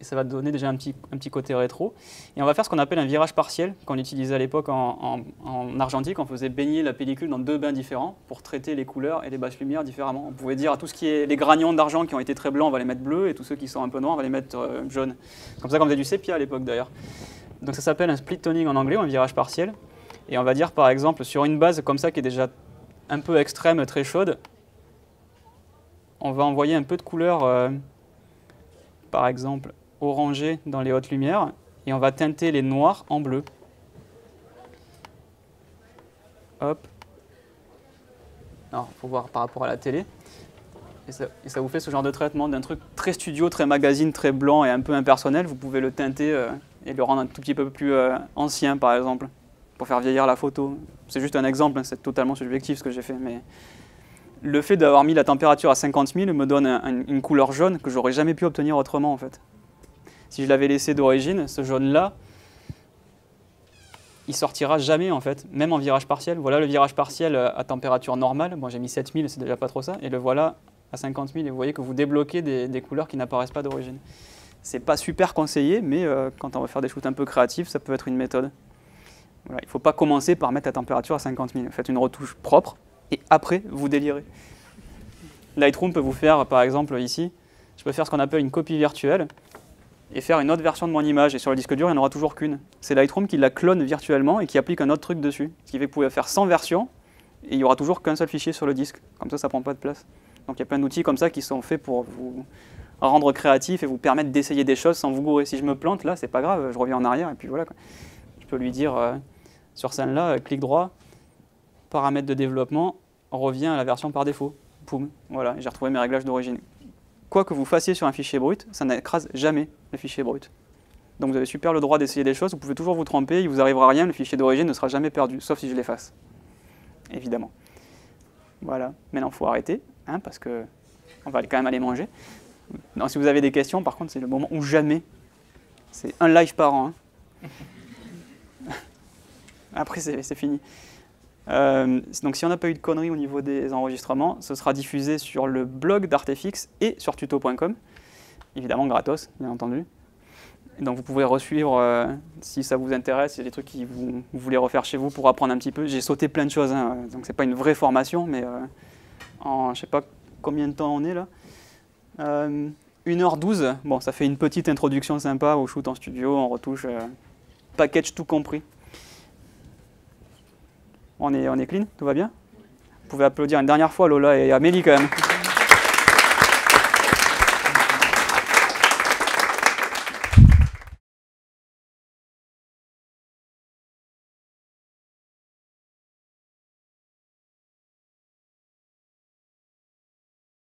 et ça va donner déjà un petit côté rétro. Et on va faire ce qu'on appelle un virage partiel, qu'on utilisait à l'époque en argentique. On faisait baigner la pellicule dans 2 bains différents pour traiter les couleurs et les basses lumières différemment. On pouvait dire à tout ce qui est les granions d'argent qui ont été très blancs, on va les mettre bleus, et tous ceux qui sont un peu noirs, on va les mettre jaunes. Comme ça qu'on faisait du sépia à l'époque d'ailleurs. Donc ça s'appelle un split toning en anglais, ou un virage partiel. Et on va dire par exemple sur une base comme ça qui est déjà un peu extrême, très chaude, on va envoyer un peu de couleur, par exemple orangée dans les hautes lumières, et on va teinter les noirs en bleu. Hop. Alors, il faut voir par rapport à la télé. Et ça vous fait ce genre de traitement d'un truc très studio, très magazine, très blanc et un peu impersonnel. Vous pouvez le teinter et le rendre un tout petit peu plus ancien, par exemple, pour faire vieillir la photo. C'est juste un exemple, hein, c'est totalement subjectif ce que j'ai fait. Mais le fait d'avoir mis la température à 50 000 me donne une couleur jaune que j'aurais jamais pu obtenir autrement, en fait. Si je l'avais laissé d'origine, ce jaune-là, il sortira jamais, en fait, même en virage partiel. Voilà le virage partiel à température normale. Bon, j'ai mis 7000, c'est déjà pas trop ça. Et le voilà à 50 000, et vous voyez que vous débloquez des couleurs qui n'apparaissent pas d'origine. C'est pas super conseillé, mais quand on va faire des shoots un peu créatifs, ça peut être une méthode. Voilà, il ne faut pas commencer par mettre la température à 50 000. Faites une retouche propre, et après, vous délirez. Lightroom peut vous faire, par exemple, ici, je peux faire ce qu'on appelle une copie virtuelle, et faire une autre version de mon image. Et sur le disque dur, il n'y en aura toujours qu'une. C'est Lightroom qui la clone virtuellement et qui applique un autre truc dessus. Ce qui fait que vous pouvez faire 100 versions, et il n'y aura toujours qu'un seul fichier sur le disque. Comme ça ne prend pas de place. Donc il y a plein d'outils comme ça qui sont faits pour vous rendre créatif et vous permettre d'essayer des choses sans vous gourer. Si je me plante, là, c'est pas grave, je reviens en arrière et puis voilà, quoi. Je peux lui dire, sur scène-là, clic droit, paramètres de développement, reviens à la version par défaut. Poum, voilà, j'ai retrouvé mes réglages d'origine. Quoi que vous fassiez sur un fichier brut, ça n'écrase jamais le fichier brut. Donc vous avez super le droit d'essayer des choses, vous pouvez toujours vous tromper, il ne vous arrivera rien, le fichier d'origine ne sera jamais perdu, sauf si je l'efface, évidemment. Voilà, maintenant il faut arrêter, hein, parce qu'on va quand même aller manger. Non, si vous avez des questions, par contre, c'est le moment où jamais, c'est un live par an. Hein. Après, c'est fini. Donc si on n'a pas eu de conneries au niveau des enregistrements, ce sera diffusé sur le blog d'Artefix et sur tuto.com, évidemment gratos, bien entendu. Et donc vous pouvez resuivre si ça vous intéresse, il y a des trucs que vous voulez refaire chez vous pour apprendre un petit peu. J'ai sauté plein de choses, hein, donc c'est pas une vraie formation, mais en je sais pas combien de temps on est là. 1h12, bon ça fait une petite introduction sympa au shoot en studio, en retouche, package tout compris. On est clean, tout va bien? Vous pouvez applaudir une dernière fois Lola et Amélie quand même.